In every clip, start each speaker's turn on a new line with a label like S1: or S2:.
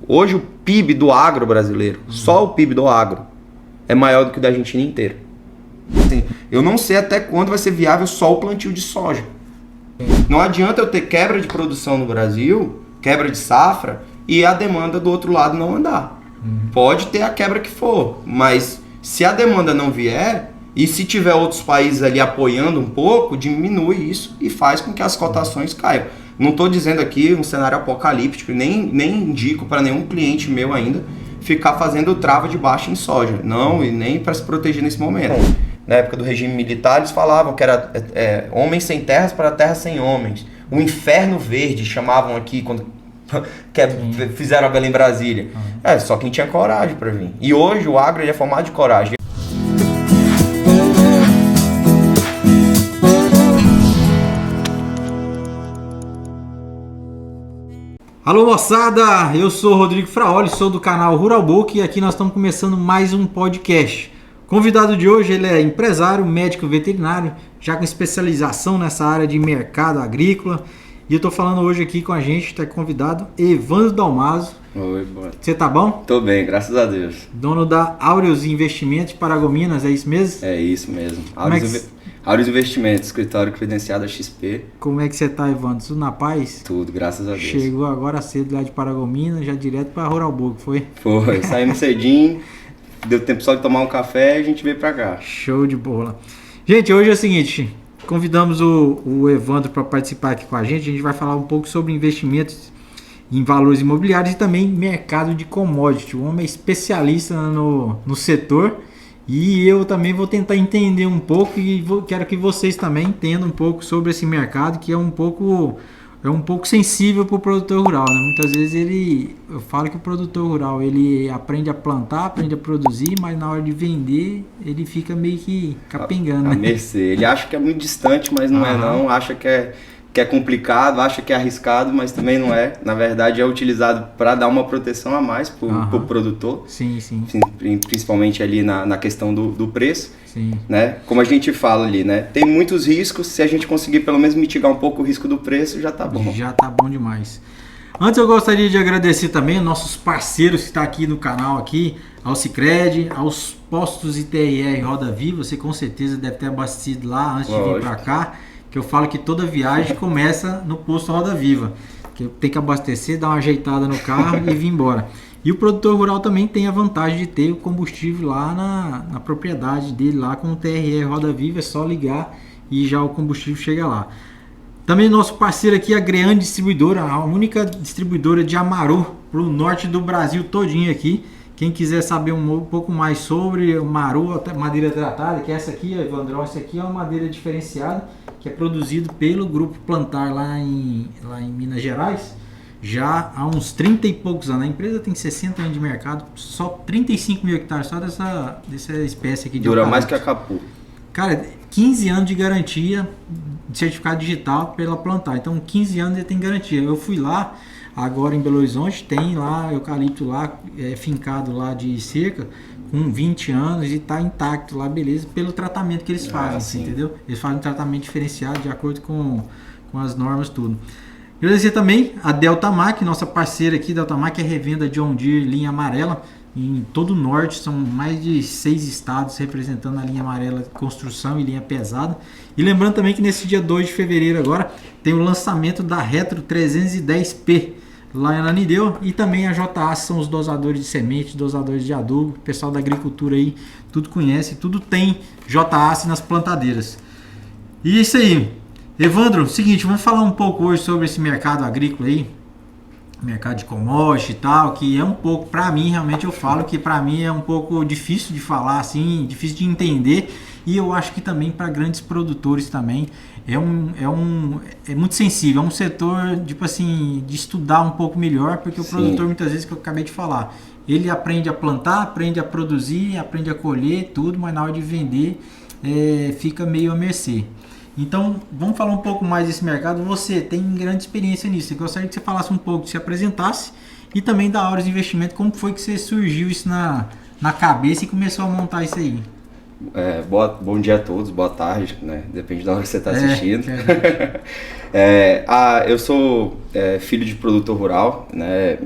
S1: Hoje o PIB do agro brasileiro, só o PIB do agro, é maior do que o da Argentina inteira. Assim, eu não sei até quando vai ser viável só o plantio de soja. Não adianta eu ter quebra de produção no Brasil, quebra de safra, e a demanda do outro lado não andar. Pode ter a quebra que for, mas se a demanda não vier, e se tiver outros países ali apoiando um pouco, diminui isso e faz com que as cotações caiam. Não estou dizendo aqui um cenário apocalíptico, nem indico para nenhum cliente meu ainda ficar fazendo trava de baixa em soja. Não, e nem para se proteger nesse momento. Na época do regime militar, eles falavam que era homens sem terras para terras sem homens. O inferno verde, chamavam aqui, quando fizeram a Belém Brasília. Só quem tinha coragem para vir. E hoje o agro ele é formado de coragem.
S2: Alô moçada, eu sou o Rodrigo Fraoli, sou do canal Rural Book e aqui nós estamos começando mais um podcast. O convidado de hoje ele é empresário, médico veterinário, já com especialização nessa área de mercado agrícola. E eu estou falando hoje aqui com a gente, está convidado Evandro Dalmaso.
S3: Oi, boa.
S2: Você tá bom?
S3: Tô bem, graças a Deus.
S2: Dono da Aureus Investimentos de Paragominas, é isso mesmo?
S3: É isso mesmo. Aureus Investimentos, escritório credenciado a XP.
S2: Como é que você tá, Evandro? Tudo na paz?
S3: Tudo, graças a Deus.
S2: Chegou agora cedo lá de Paragominas, já direto para Rural Book, foi?
S3: Foi, saímos cedinho, deu tempo só de tomar um café e a gente veio pra cá.
S2: Show de bola. Gente, hoje é o seguinte, convidamos o Evandro para participar aqui com a gente vai falar um pouco sobre investimentos em valores imobiliários e também mercado de commodity. O homem é especialista no setor. E eu também vou tentar entender um pouco e quero que vocês também entendam um pouco sobre esse mercado que é um pouco sensível para o produtor rural, né? Muitas vezes eu falo que o produtor rural ele aprende a plantar, aprende a produzir, mas na hora de vender ele fica meio que capengando.
S3: A mercê. Ele acha que é muito distante, mas não é não. Acha que é complicado, acha que é arriscado, mas também não é. Na verdade é utilizado para dar uma proteção a mais para o produtor.
S2: Sim.
S3: Principalmente ali na questão do preço.
S2: Sim.
S3: Né? Como a gente fala ali, né? Tem muitos riscos, se a gente conseguir pelo menos mitigar um pouco o risco do preço, já tá bom.
S2: Já tá bom demais. Antes eu gostaria de agradecer também nossos parceiros que estão aqui no canal, ao Sicredi, aos postos ITR Roda Viva. Você com certeza deve ter abastecido lá antes de vir para cá. Que eu falo que toda viagem começa no posto Roda Viva, que tem que abastecer, dar uma ajeitada no carro e vir embora. E o produtor rural também tem a vantagem de ter o combustível lá na propriedade dele, lá com o TRE Roda Viva, é só ligar e já o combustível chega lá. Também nosso parceiro aqui, a Greane Distribuidora, a única distribuidora de Amaru para o norte do Brasil todinho aqui. Quem quiser saber um pouco mais sobre o Maru, madeira tratada, que é essa aqui, Evandrão, essa aqui é uma madeira diferenciada, que é produzido pelo Grupo Plantar lá em Minas Gerais, já há uns 30 e poucos anos. A empresa tem 60 anos de mercado, só 35 mil hectares só dessa espécie aqui de
S3: Dura mais que a Capu.
S2: Cara, 15 anos de garantia de certificado digital pela Plantar, então 15 anos ele tem garantia. Eu fui lá agora em Belo Horizonte, tem lá eucalipto lá, fincado lá de cerca, com 20 anos e está intacto lá, beleza, pelo tratamento que eles fazem, assim, entendeu? Eles fazem um tratamento diferenciado de acordo com as normas, tudo. Agradecer também a Deltamac, nossa parceira aqui. Deltamac é revenda John Deere linha amarela em todo o norte, são mais de 6 estados representando a linha amarela construção e linha pesada. E lembrando também que nesse dia 2 de fevereiro agora tem o lançamento da Retro 310P lá em Ananideu, e também a JA, são os dosadores de semente, dosadores de adubo. O pessoal da agricultura aí tudo conhece, tudo tem JA nas plantadeiras. E é isso aí. Evandro, seguinte, vamos falar um pouco hoje sobre esse mercado agrícola aí, mercado de commodity e tal, que é um pouco, para mim, realmente eu falo que para mim é um pouco difícil de falar assim, difícil de entender, e eu acho que também para grandes produtores também é muito sensível, é um setor, tipo assim, de estudar um pouco melhor, porque o produtor, muitas vezes, que eu acabei de falar, ele aprende a plantar, aprende a produzir, aprende a colher, tudo, mas na hora de vender fica meio à mercê. Então, vamos falar um pouco mais desse mercado. Você tem grande experiência nisso. Eu gostaria que você falasse um pouco, se apresentasse, e também da Aureus Investimento, como foi que você surgiu isso na cabeça e começou a montar isso aí?
S3: Bom dia a todos, boa tarde, né? Depende da hora que você está assistindo. Eu sou filho de produtor rural, né?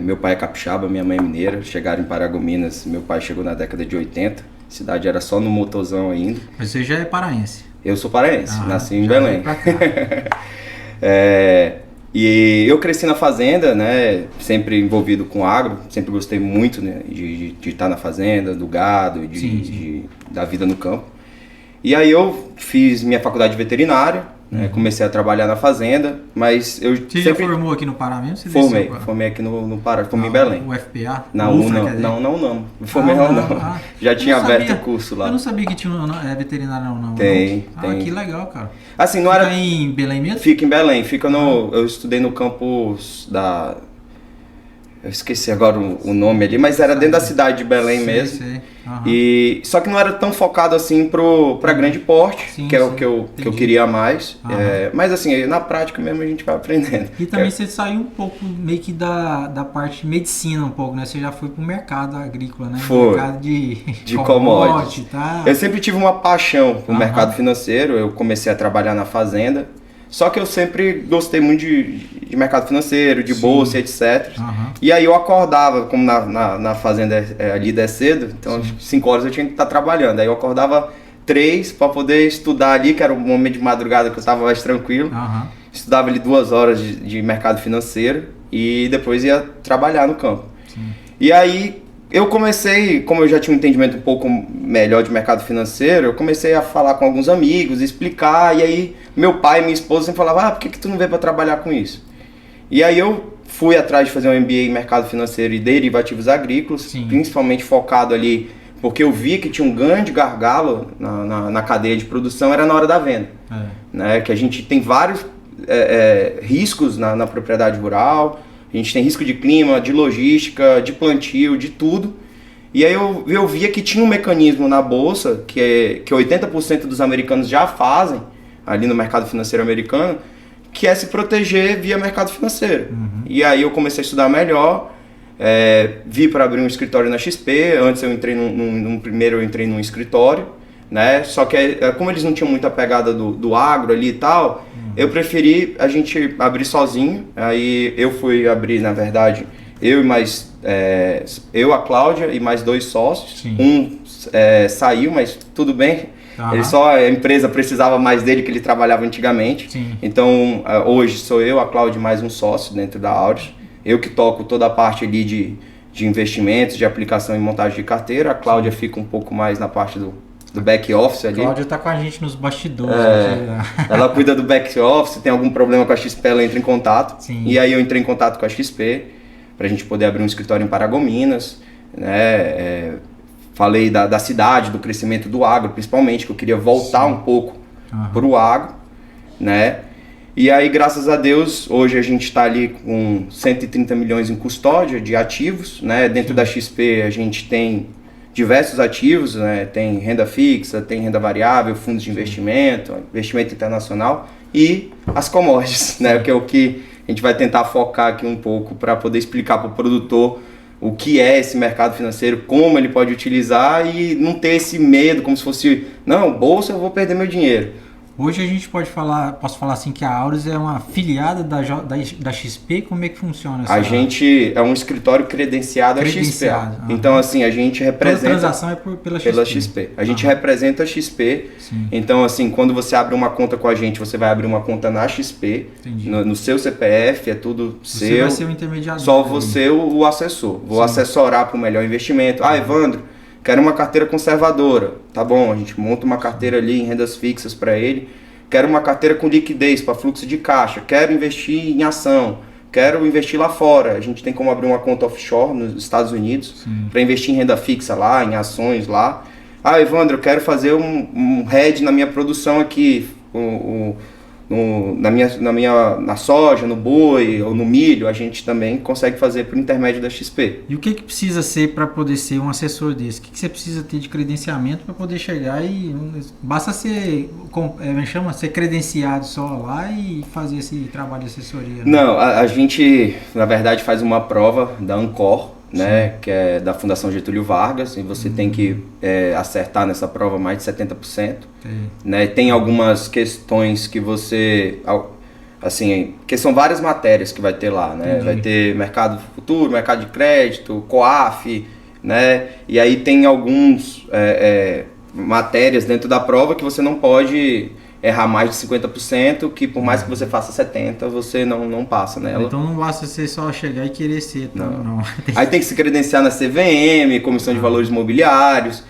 S3: Meu pai é capixaba, minha mãe é mineira, chegaram em Paragominas, meu pai chegou na década de 80, a cidade era só no motorzão ainda.
S2: Mas você já é paraense?
S3: Eu sou paraense, nasci em
S2: já
S3: Belém.
S2: veio pra cá.
S3: E eu cresci na fazenda, né, sempre envolvido com agro, sempre gostei muito, né, de estar na fazenda, do gado, da vida no campo. E aí eu fiz minha faculdade de veterinária, né, comecei a trabalhar na fazenda, mas eu
S2: Você
S3: sempre...
S2: já formou aqui no Pará mesmo? Você
S3: Formei aqui no Pará, formei em Belém.
S2: O FPA?
S3: Na UNA, não. Formei não. Já tinha aberto o curso lá.
S2: Eu não sabia que tinha veterinária não.
S3: Tem.
S2: Que legal, cara.
S3: Assim, não
S2: Fica
S3: era...
S2: em Belém mesmo?
S3: Fica em Belém, eu estudei no campus da... Eu esqueci agora o nome ali, mas era dentro da cidade de Belém mesmo.
S2: Sei.
S3: E só que não era tão focado assim para grande porte, que é o que eu queria mais. Mas assim, na prática mesmo a gente vai aprendendo.
S2: E também você saiu um pouco meio que da parte de medicina um pouco, né? Você já foi pro mercado agrícola, né?
S3: Foi.
S2: Mercado de
S3: commodities.
S2: Tá?
S3: Eu sempre tive uma paixão pro mercado financeiro, eu comecei a trabalhar na fazenda. Só que eu sempre gostei muito de mercado financeiro, de bolsa, etc. E aí eu acordava, como na fazenda ali é cedo, então às 5 horas eu tinha que estar trabalhando. Aí eu acordava 3 para poder estudar ali, que era o momento de madrugada que eu estava mais tranquilo. Estudava ali 2 horas de mercado financeiro e depois ia trabalhar no campo. E aí eu comecei, como eu já tinha um entendimento um pouco melhor de mercado financeiro, eu comecei a falar com alguns amigos, explicar, e aí meu pai e minha esposa sempre falavam, por que tu não veio para trabalhar com isso? E aí eu fui atrás de fazer um MBA em mercado financeiro e derivativos agrícolas, principalmente focado ali, porque eu vi que tinha um grande gargalo na cadeia de produção, era na hora da venda. Né? Que a gente tem vários riscos na propriedade rural, a gente tem risco de clima, de logística, de plantio, de tudo. E aí eu via que tinha um mecanismo na bolsa, que 80% dos americanos já fazem, ali no mercado financeiro americano, que é se proteger via mercado financeiro. E aí eu comecei a estudar melhor, vi para abrir um escritório na XP, antes eu entrei primeiro eu entrei num escritório, né? Só que como eles não tinham muita pegada do agro ali e tal, eu preferi a gente abrir sozinho. Aí eu fui abrir, na verdade, eu, a Cláudia e mais 2 sócios. Saiu, mas tudo bem. A empresa precisava mais dele, que ele trabalhava antigamente. Então hoje sou eu, a Cláudia e mais um sócio dentro da Auris. Eu que toco toda a parte ali de investimentos, de aplicação e montagem de carteira. A Cláudia fica um pouco mais na parte do back office ali.
S2: A Cláudia tá com a gente nos bastidores.
S3: Ela cuida do back office, tem algum problema com a XP, ela entra em contato. E aí eu entrei em contato com a XP para a gente poder abrir um escritório em Paragominas, né? Falei da cidade, do crescimento do agro, principalmente, que eu queria voltar um pouco para o agro, né? E aí, graças a Deus, hoje a gente está ali com 130 milhões em custódia de ativos, né? Dentro da XP a gente tem diversos ativos, né? Tem renda fixa, tem renda variável, fundos de investimento internacional e as commodities, né? Que é o que a gente vai tentar focar aqui um pouco para poder explicar para o produtor o que é esse mercado financeiro, como ele pode utilizar e não ter esse medo como se fosse, não, bolsa eu vou perder meu dinheiro.
S2: Hoje a gente posso falar assim que a Auris é uma afiliada da XP, como é que funciona essa?
S3: A gente é um escritório credenciado à XP. Então assim, a gente representa...
S2: Toda transação é pela XP.
S3: A gente representa a XP. Então assim, quando você abre uma conta com a gente, você vai abrir uma conta na XP, no seu CPF, é tudo seu.
S2: Você vai ser o intermediador.
S3: Só você o assessor. Vou assessorar para o melhor investimento. Evandro, quero uma carteira conservadora. Tá bom, a gente monta uma carteira ali em rendas fixas para ele. Quero uma carteira com liquidez para fluxo de caixa. Quero investir em ação. Quero investir lá fora. A gente tem como abrir uma conta offshore nos Estados Unidos para investir em renda fixa lá, em ações lá. Evandro, eu quero fazer um hedge na minha produção aqui. Na soja, no boi ou no milho, a gente também consegue fazer por intermédio da XP.
S2: E o que precisa ser para poder ser um assessor desse? O que você precisa ter de credenciamento para poder chegar e... Basta ser credenciado só lá e fazer esse trabalho de assessoria? Né?
S3: Não, a gente, na verdade, faz uma prova da Ancor, né, que é da Fundação Getúlio Vargas, e você tem que acertar nessa prova mais de 70%. Né? Tem algumas questões que você... assim, porque são várias matérias que vai ter lá, né?
S2: Entendi.
S3: Vai ter mercado futuro, mercado de crédito, COAF, né? E aí tem alguns matérias dentro da prova que você não pode errar mais de 50%, que por mais que você faça 70%, você não passa nela.
S2: Então não basta você só chegar e querer ser. Não.
S3: Aí tem que se credenciar na CVM, Comissão de Valores Imobiliários.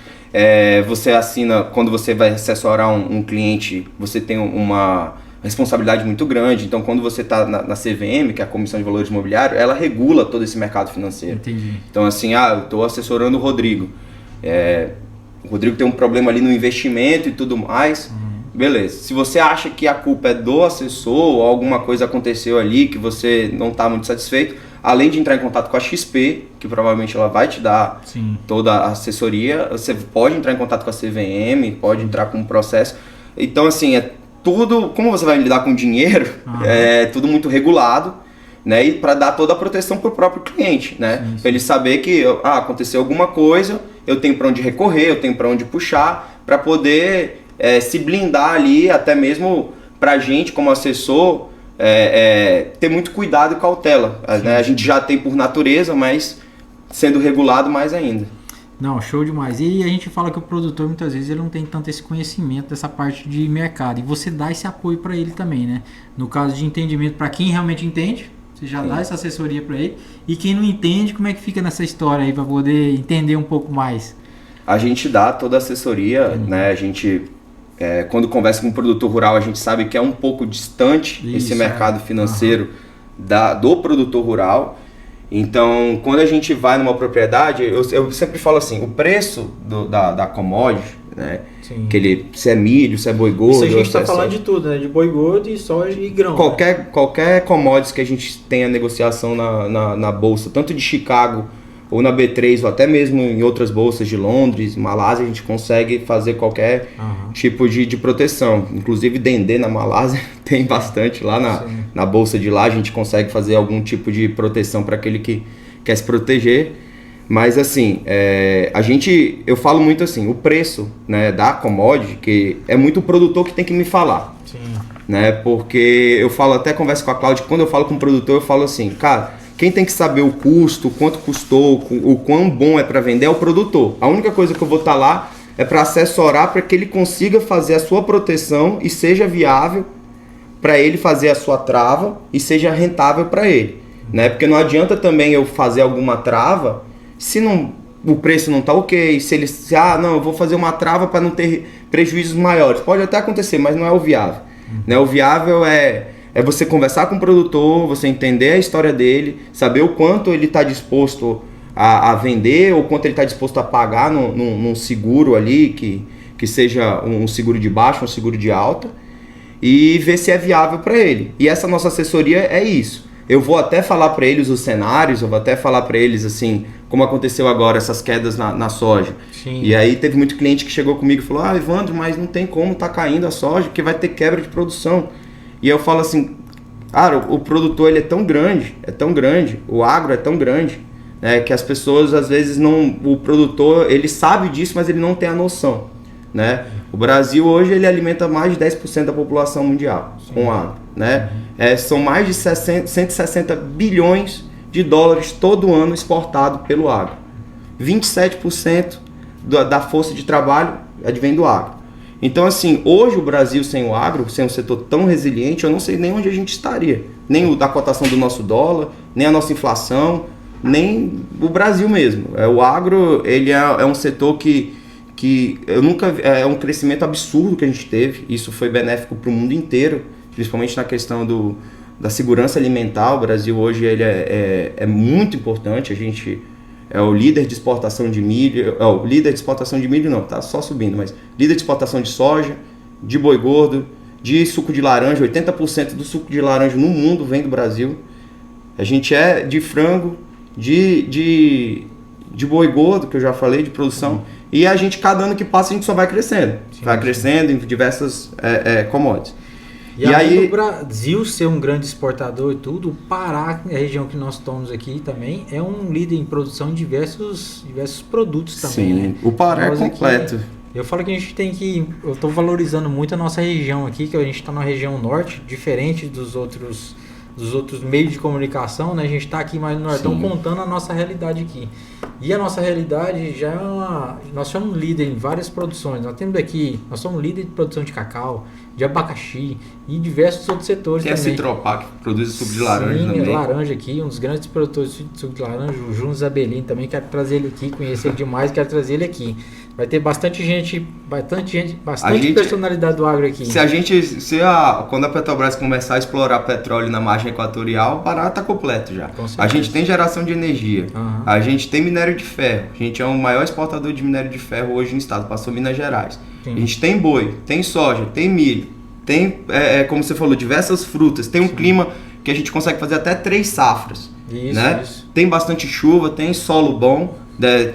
S3: Você assina, quando você vai assessorar um cliente, você tem uma responsabilidade muito grande. Então, quando você está na CVM, que é a Comissão de Valores Imobiliários, ela regula todo esse mercado financeiro.
S2: Entendi.
S3: Então, assim, eu estou assessorando o Rodrigo. O Rodrigo tem um problema ali no investimento e tudo mais. Beleza. Se você acha que a culpa é do assessor ou alguma coisa aconteceu ali que você não está muito satisfeito, além de entrar em contato com a XP, que provavelmente ela vai te dar toda a assessoria, você pode entrar em contato com a CVM, pode entrar com um processo. Então, assim, tudo, como você vai lidar com dinheiro, é tudo muito regulado, né? E para dar toda a proteção para o próprio cliente, né? Para ele saber que aconteceu alguma coisa, eu tenho para onde recorrer, eu tenho para onde puxar, para poder se blindar ali, até mesmo para a gente como assessor, ter muito cuidado e cautela. Né? A gente já tem por natureza, mas sendo regulado mais ainda.
S2: Não, show demais. E a gente fala que o produtor muitas vezes ele não tem tanto esse conhecimento dessa parte de mercado. E você dá esse apoio para ele também, né? No caso de entendimento, para quem realmente entende, você já dá essa assessoria para ele. E quem não entende, como é que fica nessa história aí para poder entender um pouco mais?
S3: A gente dá toda a assessoria, né? A gente, quando conversa com o produtor rural, a gente sabe que é um pouco distante esse mercado financeiro do produtor rural. Então, quando a gente vai numa propriedade, eu sempre falo assim, o preço da commodity, né? Se é milho, se é boi gordo...
S2: Isso a gente está falando de tudo, né? De boi gordo e soja e grão.
S3: Qualquer commodity que a gente tenha negociação na bolsa, tanto de Chicago ou na B3, ou até mesmo em outras bolsas de Londres, Malásia, a gente consegue fazer qualquer tipo de proteção. Inclusive Dendê na Malásia tem bastante lá na bolsa de lá, a gente consegue fazer algum tipo de proteção para aquele que quer se proteger. Mas assim, eu falo muito assim, o preço, né, da commodity, que é muito o produtor que tem que me falar. Né, porque eu falo, até converso com a Cláudia, quando eu falo com o produtor, eu falo assim, cara, quem tem que saber o custo, quanto custou, o quão bom é para vender é o produtor. A única coisa que eu vou estar lá é para assessorar para que ele consiga fazer a sua proteção e seja viável para ele fazer a sua trava e seja rentável para ele. Né? Porque não adianta também eu fazer alguma trava se o preço não está ok, eu vou fazer uma trava para não ter prejuízos maiores. Pode até acontecer, mas não é o viável. Né? O viável é você conversar com o produtor, você entender a história dele, saber o quanto ele está disposto a vender, ou quanto ele está disposto a pagar num seguro ali, que seja um seguro de baixa, um seguro de alta, e ver se é viável para ele. E essa nossa assessoria é isso. Eu vou até falar para eles os cenários, eu vou até falar para eles assim, como aconteceu agora, essas quedas na soja. E aí teve muito cliente que chegou comigo e falou, Evandro, mas não tem como tá caindo a soja, porque vai ter quebra de produção. E eu falo assim, cara, o produtor ele é tão grande, o agro é tão grande, né, que as pessoas às vezes o produtor, ele sabe disso, mas ele não tem a noção, né? O Brasil hoje ele alimenta mais de 10% da população mundial com agro, né? São mais de 160 bilhões de dólares todo ano exportado pelo agro. 27% da força de trabalho advém do agro. Então, assim, hoje o Brasil sem o agro, sem um setor tão resiliente, eu não sei nem onde a gente estaria. Nem da cotação do nosso dólar, nem a nossa inflação, nem o Brasil mesmo. O agro, ele é um setor que eu nunca... É um crescimento absurdo que a gente teve. Isso foi benéfico para o mundo inteiro, principalmente na questão da segurança alimentar. O Brasil hoje ele é muito importante. A gente... é o líder de exportação de milho, o líder de exportação de milho não, tá só subindo, mas líder de exportação de soja, de boi gordo, de suco de laranja, 80% do suco de laranja no mundo vem do Brasil. A gente é de frango, de boi gordo, que eu já falei, de produção, e a gente, cada ano que passa, a gente só vai crescendo. Vai crescendo em diversas commodities.
S2: E aí, o Brasil ser um grande exportador e tudo, o Pará, a região que nós estamos aqui também, é um líder em produção de diversos produtos também,
S3: Sim,
S2: né?
S3: o Pará é completo.
S2: Eu falo que a gente tem que... Eu estou valorizando muito a nossa região aqui, que a gente está na região norte, diferente dos outros meios de comunicação, né? A gente está aqui mais no Nortão contando a nossa realidade aqui. E a nossa realidade já é uma... Nós somos líder em várias produções. Nós somos líder de produção de cacau, de abacaxi e diversos outros setores
S1: também. Tem a Citropac, que produz suco de laranja também.
S2: Laranja aqui, um dos grandes produtores de suco de laranja, o Júnior Zabelin também. Quero trazer ele aqui, conhecer ele demais, quero trazer ele aqui. Vai ter bastante personalidade do agro aqui.
S1: Quando a Petrobras começar a explorar petróleo na margem equatorial, o Pará está completo já. A gente tem geração de energia, a gente tem minério de ferro, a gente é o maior exportador de minério de ferro hoje no estado, passou Minas Gerais. Sim. A gente tem boi, tem soja, tem milho, tem, como você falou, diversas frutas, tem um clima que a gente consegue fazer até 3 safras. Isso. Tem bastante chuva, tem solo bom,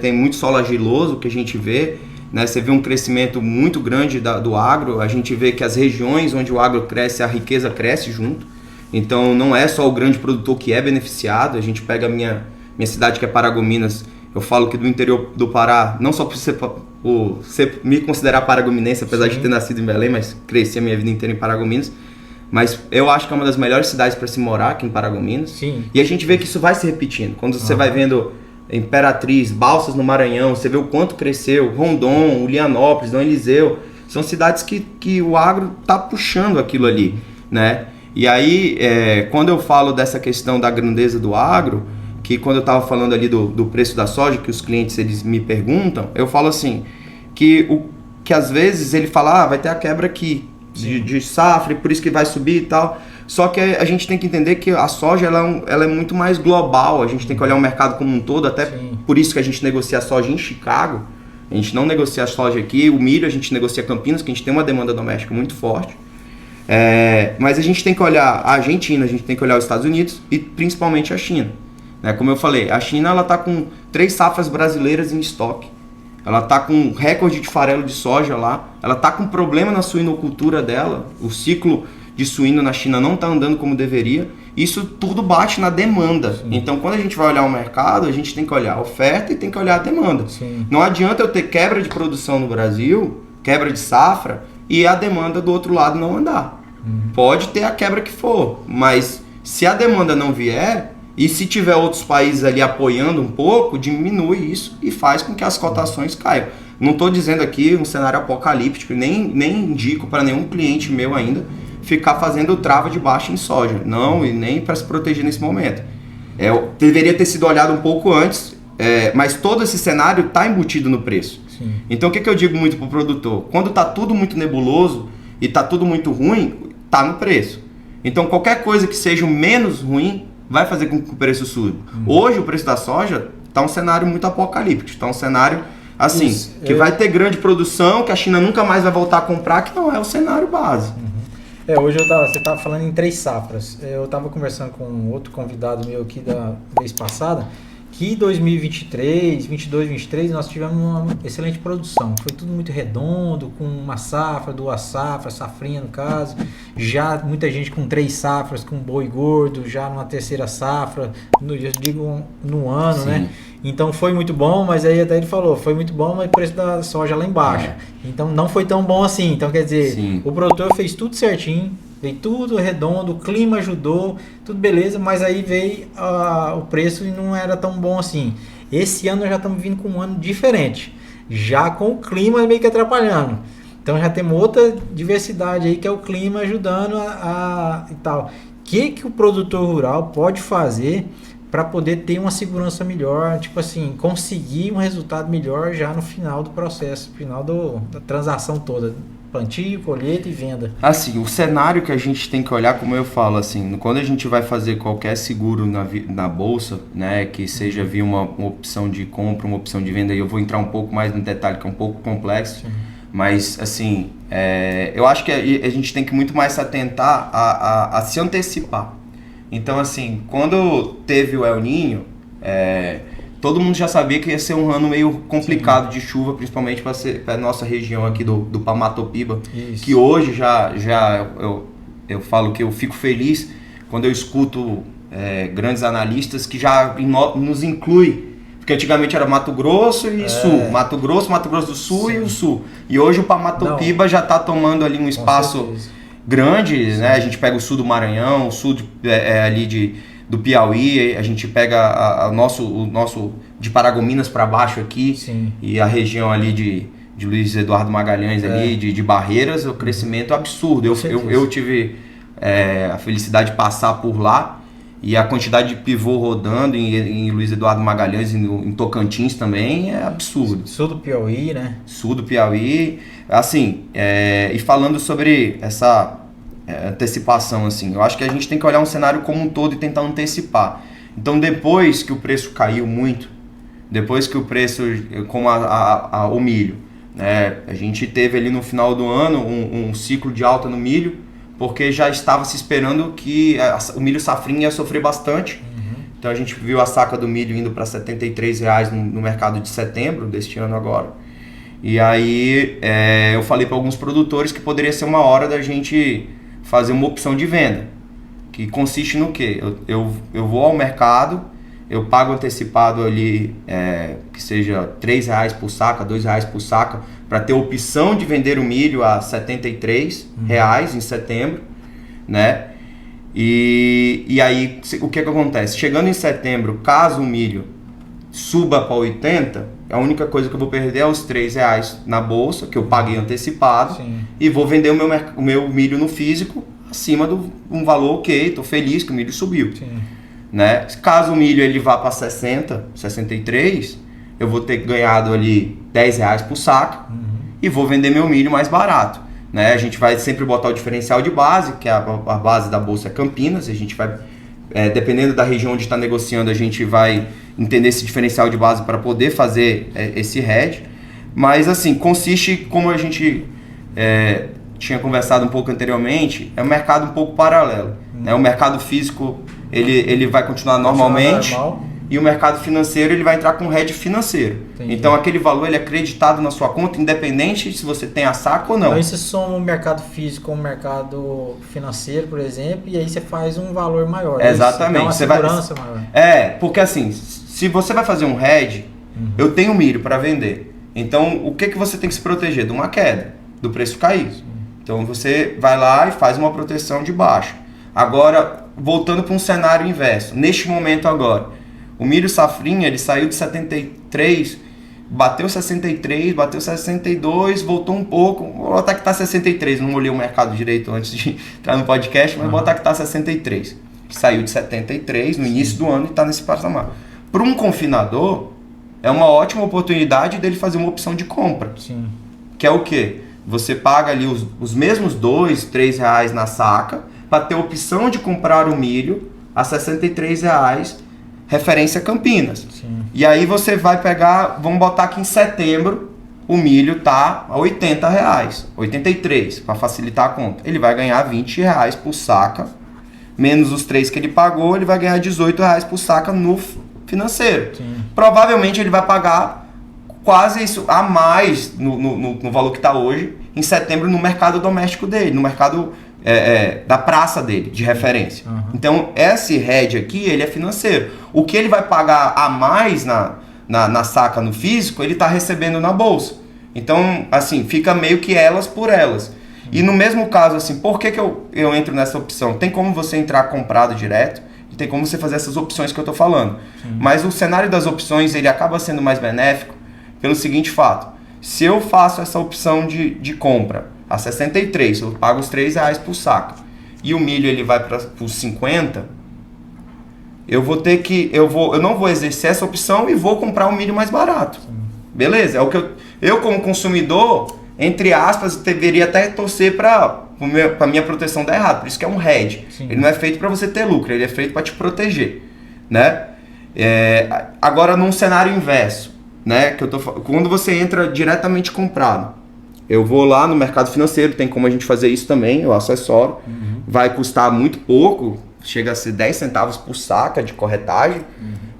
S1: tem muito solo argiloso que a gente vê, né? Você vê um crescimento muito grande do agro, a gente vê que as regiões onde o agro cresce, a riqueza cresce junto, então não é só o grande produtor que é beneficiado. A gente pega a minha cidade, que é Paragominas, eu falo que do interior do Pará, não só por você me considerar paragominense, apesar de ter nascido em Belém, mas cresci a minha vida inteira em Paragominas, mas eu acho que é uma das melhores cidades para se morar aqui em Paragominas.
S2: Sim.
S1: E a gente vê que isso vai se repetindo, quando você vai vendo Imperatriz, Balsas no Maranhão, você vê o quanto cresceu, Rondon, Ulianópolis, Dom Eliseu, são cidades que o agro está puxando aquilo ali, né? E aí, quando eu falo dessa questão da grandeza do agro, que quando eu estava falando ali do preço da soja, que os clientes eles me perguntam, eu falo assim, que às vezes ele fala, vai ter a quebra aqui de safra, e por isso que vai subir e tal. Só que a gente tem que entender que a soja ela é muito mais global, a gente tem que olhar o mercado como um todo, até por isso que a gente negocia a soja em Chicago, a gente não negocia a soja aqui, o milho a gente negocia Campinas, que a gente tem uma demanda doméstica muito forte. Mas a gente tem que olhar a Argentina, a gente tem que olhar os Estados Unidos e principalmente a China. Como eu falei, a China ela está com 3 safras brasileiras em estoque. Ela está com recorde de farelo de soja lá. Ela está com problema na suinocultura dela. O ciclo de suíno na China não está andando como deveria. Isso tudo bate na demanda. Sim. Então, quando a gente vai olhar o mercado, a gente tem que olhar a oferta e tem que olhar a demanda.
S2: Sim.
S1: Não adianta eu ter quebra de produção no Brasil, quebra de safra, e a demanda do outro lado não andar. Pode ter a quebra que for, mas se a demanda não vier, e se tiver outros países ali apoiando um pouco, diminui isso e faz com que as cotações caiam. Não estou dizendo aqui um cenário apocalíptico, nem indico para nenhum cliente meu ainda ficar fazendo trava de baixa em soja. Não, e nem para se proteger nesse momento. Deveria ter sido olhado um pouco antes, mas todo esse cenário está embutido no preço.
S2: Sim.
S1: Então o que eu digo muito para o produtor? Quando está tudo muito nebuloso e está tudo muito ruim, está no preço. Então qualquer coisa que seja menos ruim vai fazer com que o preço suba. Hoje o preço da soja está um cenário muito apocalíptico, está um cenário assim, que vai ter grande produção, que a China nunca mais vai voltar a comprar, que não é o cenário base.
S2: Hoje você estava falando em 3 safras. Eu estava conversando com outro convidado meu aqui da vez passada, que em 2023, 22, 23, nós tivemos uma excelente produção. Foi tudo muito redondo, com uma safra, 2 safras, safrinha no caso. Já muita gente com 3 safras, com boi gordo, já numa 3ª safra, no ano,
S1: Sim.
S2: né? Então foi muito bom, mas aí até ele falou, foi muito bom, mas o preço da soja lá embaixo. Então não foi tão bom assim. Então quer dizer, o produtor fez tudo certinho, veio tudo redondo, o clima ajudou, tudo beleza, mas aí veio o preço e não era tão bom assim. Esse ano nós já estamos vindo com um ano diferente, já com o clima meio que atrapalhando. Então já temos outra diversidade aí, que é o clima ajudando e tal. O que o produtor rural pode fazer para poder ter uma segurança melhor, tipo assim, conseguir um resultado melhor já no final do processo, final da transação toda, plantio, colheita e venda?
S1: Assim, o cenário que a gente tem que olhar, como eu falo, assim, quando a gente vai fazer qualquer seguro na bolsa, né, que seja via uma opção de compra, uma opção de venda, e eu vou entrar um pouco mais no detalhe, que é um pouco complexo, mas, assim, eu acho que a gente tem que muito mais se atentar a se antecipar. Então, assim, quando teve o El Niño, todo mundo já sabia que ia ser um ano meio complicado de chuva, principalmente para a nossa região aqui do Pamatopiba. Isso. Que hoje eu falo que eu fico feliz quando eu escuto grandes analistas que já nos inclui Porque antigamente era Mato Grosso e Sul. Mato Grosso do Sul e o Sul. E hoje o Pamatopiba já está tomando ali um espaço grande, né? A gente pega o sul do Maranhão, o sul ali do Piauí, a gente pega o nosso de Paragominas para baixo aqui.
S2: Sim.
S1: E a região ali de Luiz Eduardo Magalhães ali, de Barreiras, o crescimento é absurdo. Eu tive a felicidade de passar por lá. E a quantidade de pivô rodando em Luiz Eduardo Magalhães, em Tocantins também, é absurdo.
S2: Sul do Piauí, né?
S1: Sul do Piauí. Assim, e falando sobre essa antecipação, assim, eu acho que a gente tem que olhar um cenário como um todo e tentar antecipar. Então, depois que o preço caiu muito, depois que o preço, como o milho, né, a gente teve ali no final do ano um ciclo de alta no milho, porque já estava se esperando que o milho safrinha ia sofrer bastante. Então a gente viu a saca do milho indo para R$ 73,00 no mercado de setembro deste ano agora. E aí eu falei para alguns produtores que poderia ser uma hora da gente fazer uma opção de venda, que consiste no quê? Eu vou ao mercado, eu pago antecipado ali, que seja R$3 por saca, R$2 por saca, para ter a opção de vender o milho a R$ 73 em setembro, né? E aí, o que acontece? Chegando em setembro, caso o milho suba para 80, a única coisa que eu vou perder é os R$3 na bolsa, que eu paguei antecipado.
S2: Sim.
S1: E vou vender o meu milho no físico acima de um valor ok, estou feliz que o milho subiu.
S2: Sim.
S1: Né? Caso o milho ele vá para 60, 63, eu vou ter ganhado ali R$10 por saca e vou vender meu milho mais barato. Né? A gente vai sempre botar o diferencial de base, que a base da bolsa é Campinas, a gente vai, dependendo da região onde está negociando, a gente vai entender esse diferencial de base para poder fazer esse hedge. Mas assim, consiste, como a gente tinha conversado um pouco anteriormente, é um mercado um pouco paralelo. Né? O mercado físico ele vai continuar normalmente e o mercado financeiro ele vai entrar com hedge financeiro. Entendi. Então aquele valor ele é acreditado na sua conta, independente se você tem a saca ou não.
S2: Então você soma o mercado físico com o mercado financeiro, por exemplo, e aí você faz um valor maior.
S1: Exatamente.
S2: Dá uma segurança maior.
S1: Porque assim, se você vai fazer um hedge, eu tenho milho para vender. Então o que você tem que se proteger? De uma queda, do preço cair. Então você vai lá e faz uma proteção de baixo. Agora, voltando para um cenário inverso, neste momento agora, o milho safrinha ele saiu de 73, bateu 63, bateu 62, voltou um pouco, vou botar que está 63, não olhei o mercado direito antes de entrar no podcast, mas vou botar que está 63. Saiu de 73 no início do ano e está nesse patamar. Para um confinador, é uma ótima oportunidade dele fazer uma opção de compra.
S2: Sim.
S1: Que é o quê? Você paga ali os mesmos R$2, R$3 na saca, para ter a opção de comprar o milho a R$ 63,00, referência Campinas.
S2: Sim.
S1: E aí você vai pegar, vamos botar que em setembro o milho tá a R$80, 83, para facilitar a conta. Ele vai ganhar R$20 por saca, menos os 3 que ele pagou, ele vai ganhar R$18 por saca no financeiro.
S2: Sim.
S1: Provavelmente ele vai pagar quase isso a mais no valor que está hoje em setembro no mercado doméstico dele, no mercado da praça dele, de referência. Então, esse hedge aqui, ele é financeiro. O que ele vai pagar a mais na saca no físico, ele está recebendo na bolsa. Então, assim, fica meio que elas por elas. E no mesmo caso, assim, por que eu entro nessa opção? Tem como você entrar comprado direto, e tem como você fazer essas opções que eu estou falando. Sim. Mas o cenário das opções, ele acaba sendo mais benéfico pelo seguinte fato. Se eu faço essa opção de compra a 63, eu pago os R$3 por saca, e o milho ele vai para os 50, eu vou ter que, eu não vou exercer essa opção e vou comprar o milho mais barato. Sim. Beleza? É o que eu como consumidor, entre aspas, deveria até torcer para a minha proteção dar errado. Por isso que é um hedge. Sim. Ele não é feito para você ter lucro, ele é feito para te proteger, né? Agora num cenário inverso, né? Quando você entra diretamente comprado, eu vou lá no mercado financeiro, tem como a gente fazer isso também, eu assessoro. Vai custar muito pouco, chega a ser 10 centavos por saca de corretagem,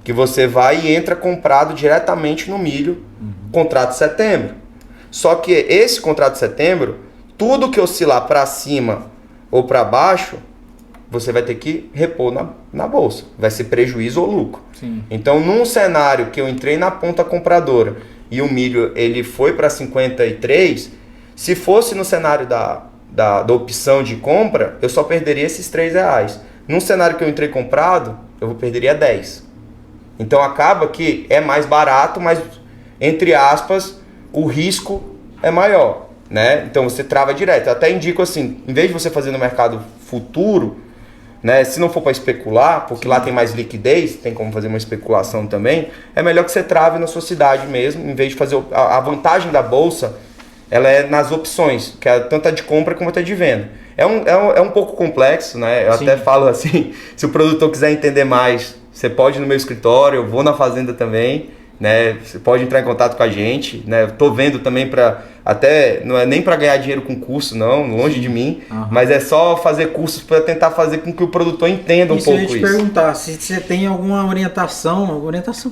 S1: que você vai e entra comprado diretamente no milho, contrato de setembro. Só que esse contrato de setembro, tudo que oscilar para cima ou para baixo,
S3: você vai ter que repor na bolsa. Vai ser prejuízo ou lucro.
S2: Sim.
S3: Então, num cenário que eu entrei na ponta compradora e o milho ele foi para 53, se fosse no cenário da opção de compra, eu só perderia esses R$3. Num cenário que eu entrei comprado, eu perderia 10. Então, acaba que é mais barato, mas, entre aspas, o risco é maior, né? Então, você trava direto. Eu até indico assim, em vez de você fazer no mercado futuro, né, se não for para especular, porque lá tem mais liquidez, tem como fazer uma especulação também, é melhor que você trave na sua cidade mesmo, em vez de fazer... A vantagem da bolsa, ela é nas opções, que é tanto a de compra como a de venda. É um pouco complexo, né? Eu até falo assim, se o produtor quiser entender mais, você pode ir no meu escritório, eu vou na fazenda também, né? Você pode entrar em contato com a gente, né? Eu tô vendo também não é nem para ganhar dinheiro com curso, não, longe de mim, mas é só fazer cursos para tentar fazer com que o produtor entenda um pouco isso.
S2: Eu ia te perguntar, se você tem alguma orientação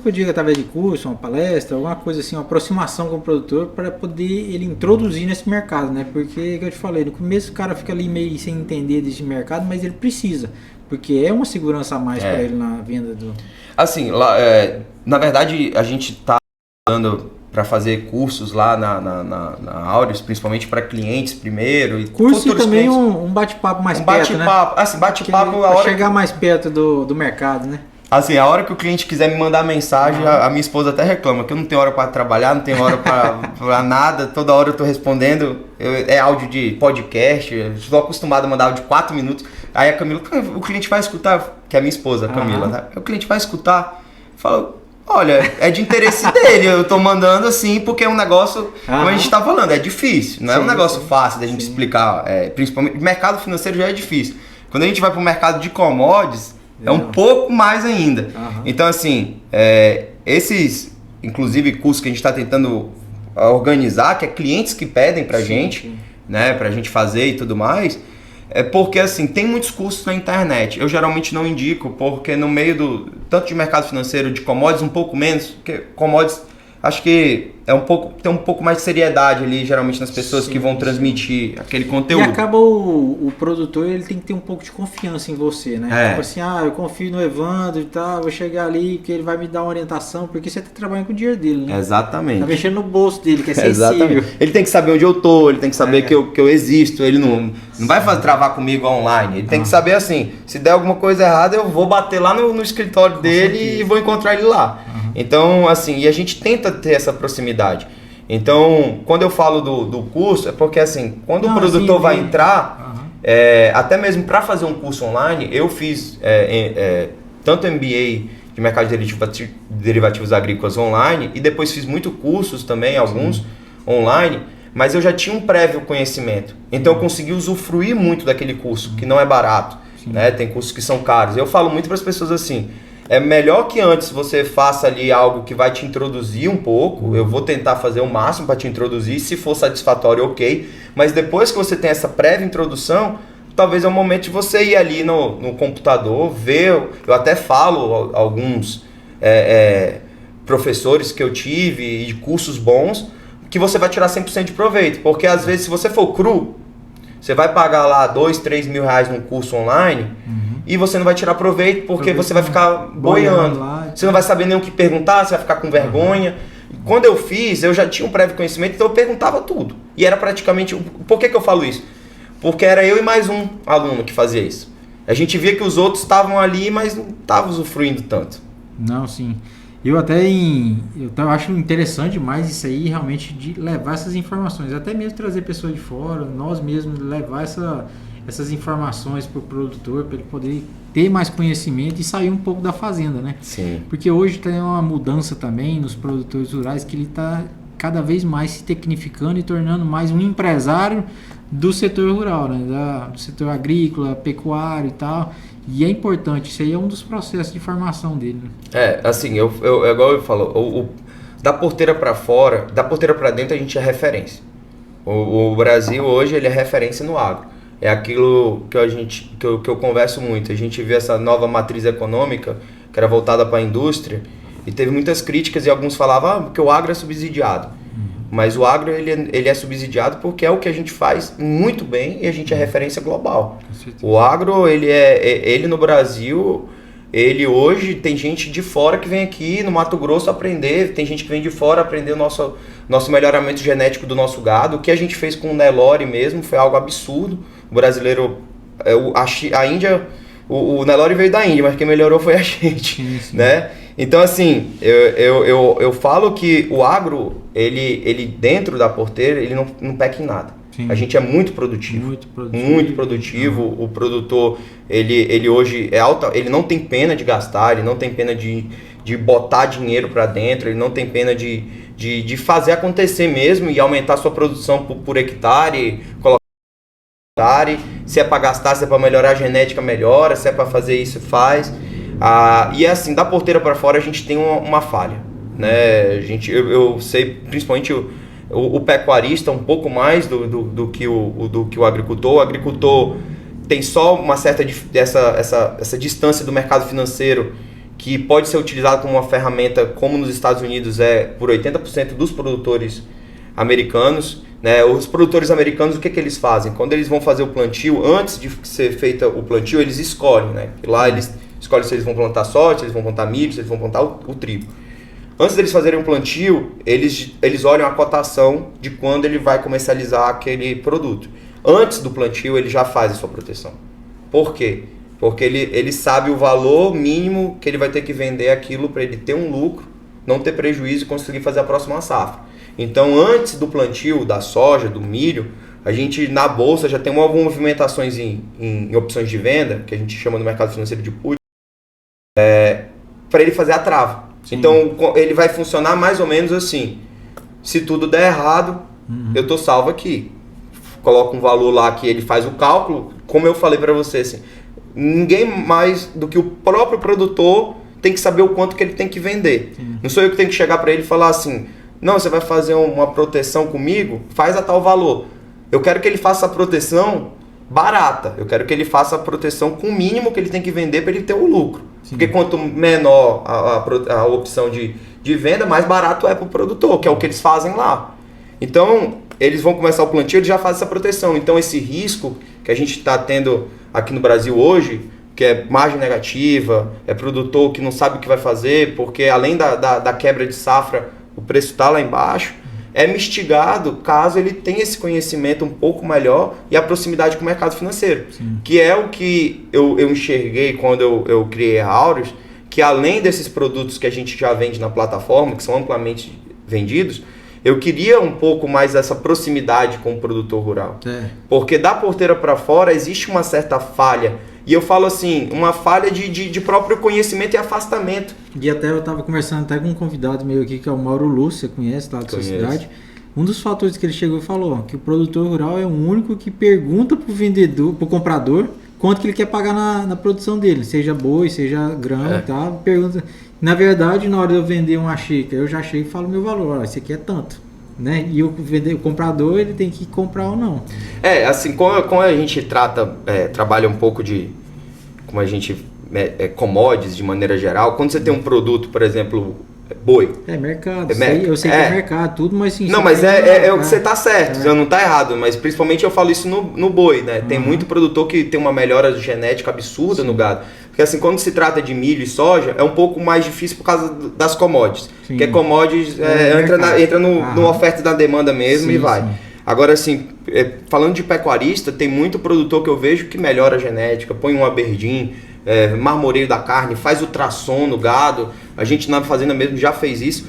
S2: que eu diga através de curso, uma palestra, alguma coisa assim, uma aproximação com o produtor para poder ele introduzir nesse mercado, né? Porque, que eu te falei, no começo o cara fica ali meio sem entender desse mercado, mas ele precisa, porque é uma segurança a mais para ele na venda do...
S3: Assim, na verdade a gente tá dando para fazer cursos lá na Aureus, principalmente para clientes primeiro. E
S2: curso e também um bate-papo mais perto, né?
S3: Assim, bate-papo
S2: a hora chegar mais perto do mercado, né?
S3: Assim, a hora que o cliente quiser me mandar mensagem, a minha esposa até reclama que eu não tenho hora para trabalhar, não tenho hora para nada, toda hora eu tô respondendo, é áudio de podcast, eu estou acostumado a mandar áudio de 4 minutos. Aí a Camila, o cliente vai escutar, que é a minha esposa, a Camila, tá? O cliente vai escutar, fala... Olha, é de interesse dele, eu tô mandando assim porque é um negócio, como a gente tá falando, é difícil, não é um negócio fácil da gente explicar, principalmente, mercado financeiro já é difícil. Quando a gente vai pro mercado de commodities, é um pouco mais ainda. Então assim, esses, inclusive, cursos que a gente tá tentando organizar, que é clientes que pedem pra gente, né, pra gente fazer e tudo mais, é porque assim, tem muitos cursos na internet. Eu geralmente não indico, porque no meio tanto de mercado financeiro, de commodities, um pouco menos, porque commodities acho que tem um pouco mais de seriedade ali, geralmente, nas pessoas que vão transmitir aquele conteúdo.
S2: E acaba o produtor, ele tem que ter um pouco de confiança em você, né? Tipo assim, eu confio no Evandro e tal, vou chegar ali que ele vai me dar uma orientação, porque você tá trabalhando com o dinheiro dele, né?
S3: Exatamente.
S2: Tá mexendo no bolso dele, que é sensível.
S3: Exatamente. Ele tem que saber onde eu tô, ele tem que saber que eu existo, ele não vai travar comigo online, ele tem que saber assim, se der alguma coisa errada, eu vou bater lá no escritório dele e vou encontrar ele lá. Então, assim, e a gente tenta ter essa proximidade. Então, quando eu falo do curso, é porque, assim, quando o produtor vai entrar, até mesmo para fazer um curso online, eu fiz tanto MBA de mercado de derivativos agrícolas online, e depois fiz muitos cursos também, alguns online, mas eu já tinha um prévio conhecimento. Então, eu consegui usufruir muito daquele curso, que não é barato, né? Tem cursos que são caros. Eu falo muito para as pessoas assim, é melhor que antes você faça ali algo que vai te introduzir um pouco. Eu vou tentar fazer o máximo para te introduzir. Se for satisfatório, ok. Mas depois que você tem essa prévia introdução, talvez é o momento de você ir ali no computador, ver. Eu até falo alguns professores que eu tive e de cursos bons, que você vai tirar 100% de proveito. Porque às vezes, se você for cru, você vai pagar lá 2, 3 mil reais num curso online, e você não vai tirar proveito porque você vai ficar boiando. Você não vai saber nem o que perguntar, você vai ficar com vergonha. Quando eu fiz, eu já tinha um prévio conhecimento, então eu perguntava tudo. E era praticamente... Por que eu falo isso? Porque era eu e mais um aluno que fazia isso. A gente via que os outros estavam ali, mas não estavam usufruindo tanto.
S2: Não, sim. Eu acho interessante demais isso aí, realmente, de levar essas informações. Até mesmo trazer pessoas de fora, nós mesmos levar essas informações para o produtor, para ele poder ter mais conhecimento e sair um pouco da fazenda, né?
S3: Sim.
S2: Porque hoje tem uma mudança também nos produtores rurais, que ele está cada vez mais se tecnificando e tornando mais um empresário do setor rural, né? Do setor agrícola, pecuário e tal. E é importante, isso aí é um dos processos de formação dele, né?
S3: Assim, igual eu falo, da porteira para fora, da porteira para dentro a gente é referência. O Brasil hoje ele é referência no agro. É aquilo que eu converso muito. A gente vê essa nova matriz econômica que era voltada para a indústria e teve muitas críticas e alguns falavam que o agro é subsidiado. Mas o agro, ele é subsidiado porque é o que a gente faz muito bem e a gente é referência global. O agro, ele no Brasil, ele hoje tem gente de fora que vem aqui no Mato Grosso aprender, tem gente que vem de fora aprender o nosso melhoramento genético do nosso gado. O que a gente fez com o Nelore mesmo foi algo absurdo. O brasileiro, a Índia, o Nelore veio da Índia, mas quem melhorou foi a gente, né? Então, assim, eu falo que o agro, ele dentro da porteira, ele não peca em nada. Sim. A gente é muito produtivo. Muito produtivo. O produtor, ele hoje é ele não tem pena de gastar, ele não tem pena de botar dinheiro para dentro, ele não tem pena de fazer acontecer mesmo e aumentar sua produção por hectare, colocar hectare. Se é para gastar, se é para melhorar a genética, melhora. Se é para fazer isso, faz. E assim, da porteira para fora a gente tem uma falha, né? Eu sei, principalmente o pecuarista um pouco mais do que o agricultor. O agricultor tem só uma certa essa distância do mercado financeiro que pode ser utilizado como uma ferramenta, como nos Estados Unidos por 80% dos produtores americanos, né? Os produtores americanos, o que eles fazem? Quando eles vão fazer o plantio, antes de ser feito o plantio, eles escolhem, né? E lá eles escolhem se eles vão plantar soja, se eles vão plantar milho, se eles vão plantar o trigo. Antes deles fazerem um plantio, eles olham a cotação de quando ele vai comercializar aquele produto. Antes do plantio, ele já faz a sua proteção. Por quê? Porque ele sabe o valor mínimo que ele vai ter que vender aquilo para ele ter um lucro, não ter prejuízo e conseguir fazer a próxima safra. Então, antes do plantio da soja, do milho, a gente na bolsa já tem algumas movimentações em opções de venda, que a gente chama no mercado financeiro de put, para ele fazer a trava. Sim. Então, ele vai funcionar mais ou menos assim. Se tudo der errado, eu tô salvo aqui. Coloca um valor lá que ele faz o cálculo. Como eu falei para você, assim, ninguém mais do que o próprio produtor tem que saber o quanto que ele tem que vender. Sim. Não sou eu que tenho que chegar para ele e falar assim, não, você vai fazer uma proteção comigo, faz a tal valor. Eu quero que ele faça a proteção barata. Eu quero que ele faça a proteção com o mínimo que ele tem que vender para ele ter o lucro. Sim. Porque quanto menor a opção de venda, mais barato é para o produtor, que é o que eles fazem lá. Então, eles vão começar o plantio, eles já fazem essa proteção. Então, esse risco que a gente está tendo aqui no Brasil hoje, que é margem negativa, é produtor que não sabe o que vai fazer, porque além da quebra de safra, o preço está lá embaixo, é mistigado caso ele tenha esse conhecimento um pouco melhor e a proximidade com o mercado financeiro. Sim. Que é o que eu enxerguei quando eu criei a Aureus, que além desses produtos que a gente já vende na plataforma, que são amplamente vendidos, eu queria um pouco mais dessa proximidade com o produtor rural. Porque da porteira para fora existe uma certa falha. E eu falo assim, uma falha de próprio conhecimento e afastamento.
S2: E até eu estava conversando até com um convidado meu aqui, que é o Mauro Lúcio, você conhece lá da sua cidade. Um dos fatores que ele chegou e falou, que o produtor rural é o único que pergunta para o vendedor, para o comprador, quanto que ele quer pagar na produção dele, seja boi, seja grão e tal. Pergunta. Na verdade, na hora de eu vender uma xícara, eu já chego e falo o meu valor, ó, esse aqui é tanto. Né? E o comprador, ele tem que comprar ou não.
S3: Assim, como a gente trabalha um pouco como a gente commodities de maneira geral, quando você tem um produto, por exemplo, boi.
S2: Mercado, eu sei que é mercado, tudo, mas sim.
S3: Não, mas você tá certo, você não tá errado, mas principalmente eu falo isso no boi, né? Tem muito produtor que tem uma melhora genética absurda no gado. Porque assim, quando se trata de milho e soja, é um pouco mais difícil por causa das commodities. Sim. Porque commodities entra no oferta e na demanda mesmo e vai. Sim. Agora assim, falando de pecuarista, tem muito produtor que eu vejo que melhora a genética, põe um Aberdeen, marmoreio da carne, faz ultrassom no gado. A gente na fazenda mesmo já fez isso.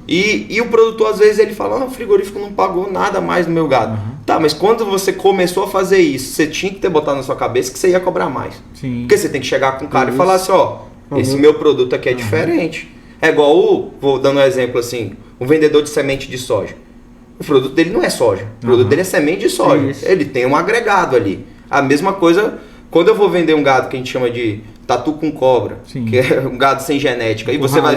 S3: E o produtor às vezes ele fala, o frigorífico não pagou nada mais no meu gado. Tá, mas quando você começou a fazer isso, você tinha que ter botado na sua cabeça que você ia cobrar mais. Sim. Porque você tem que chegar com o cara e falar assim, esse meu produto aqui é diferente. É igual vou dando um exemplo assim, um vendedor de semente de soja. O produto dele não é soja, o produto dele é semente de soja. Ele tem um agregado ali. A mesma coisa, quando eu vou vender um gado que a gente chama de tatu com cobra, que é um gado sem genética, e você vai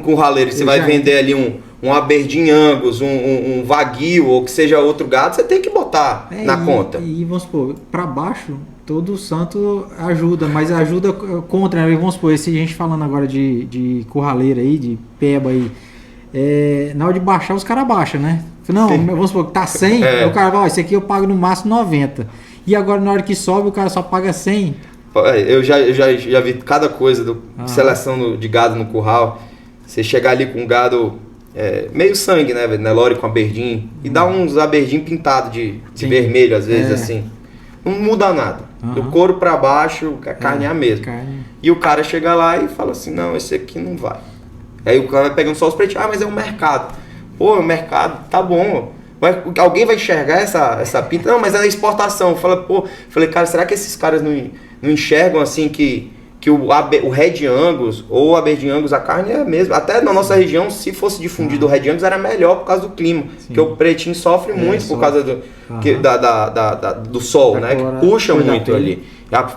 S3: com raleiro, você vai vender ali um Aberdeen Angus, um Wagyu, ou que seja outro gado, você tem que botar na conta.
S2: E vamos supor, para baixo, todo santo ajuda, mas ajuda contra, né? Vamos supor, esse a gente falando agora de curraleira aí, de peba aí, na hora de baixar, os caras baixam, né? Não, vamos supor que tá 100, o cara vai, esse aqui eu pago no máximo 90. E agora na hora que sobe, o cara só paga 100.
S3: Eu já vi cada coisa de seleção de gado no curral. Você chegar ali com um gado meio sangue, né, Nelore com aberdeen, e dá uns aberdeen pintados de vermelho, às vezes, assim. Não muda nada. Do couro pra baixo, a carne é a mesma. E o cara chega lá e fala assim, não, esse aqui não vai. Aí o cara vai pegando só os pretinhos, mas é um mercado. Pô, o mercado, tá bom. Alguém vai enxergar essa pinta? Não, mas é na exportação. Falei, cara, será que esses caras não enxergam assim que o Red Angus ou o Aberdeen Angus, a carne é a mesma? Até na nossa região, se fosse difundido o Red Angus, era melhor por causa do clima. Porque o pretinho sofre muito por causa do sol, né? Que puxa muito ali.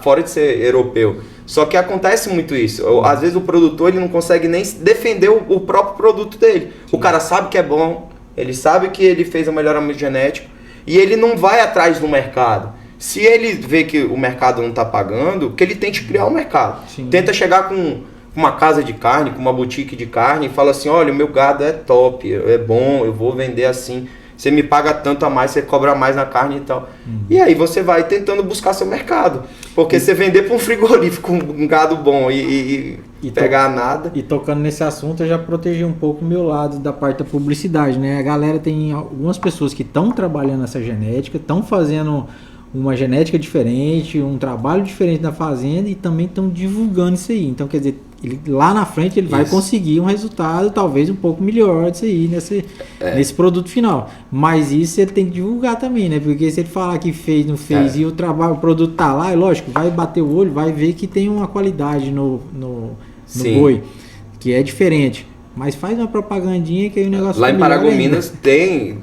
S3: Fora de ser europeu. Só que acontece muito isso. Às vezes o produtor ele não consegue nem defender o próprio produto dele. O cara sabe que é bom, ele sabe que ele fez o melhoramento genético e ele não vai atrás do mercado. Se ele vê que o mercado não está pagando, que ele tente criar um mercado. Tenta chegar com uma casa de carne, com uma boutique de carne e fala assim, olha, o meu gado é top, é bom, eu vou vender assim. Você me paga tanto a mais, você cobra mais na carne e tal. E aí você vai tentando buscar seu mercado. Porque você vender para um frigorífico um gado bom e pegar nada...
S2: E tocando nesse assunto, eu já protegi um pouco o meu lado da parte da publicidade, né? A galera tem algumas pessoas que estão trabalhando essa genética, estão fazendo uma genética diferente, um trabalho diferente na fazenda e também estão divulgando isso aí. Então, quer dizer, lá na frente ele vai conseguir um resultado talvez um pouco melhor disso aí, nesse produto final. Mas isso ele tem que divulgar também, né? Porque se ele falar que fez, não fez e o produto tá lá, é lógico, vai bater o olho, vai ver que tem uma qualidade no boi, que é diferente. Mas faz uma propagandinha que aí o negócio
S3: lá em Paragominas tem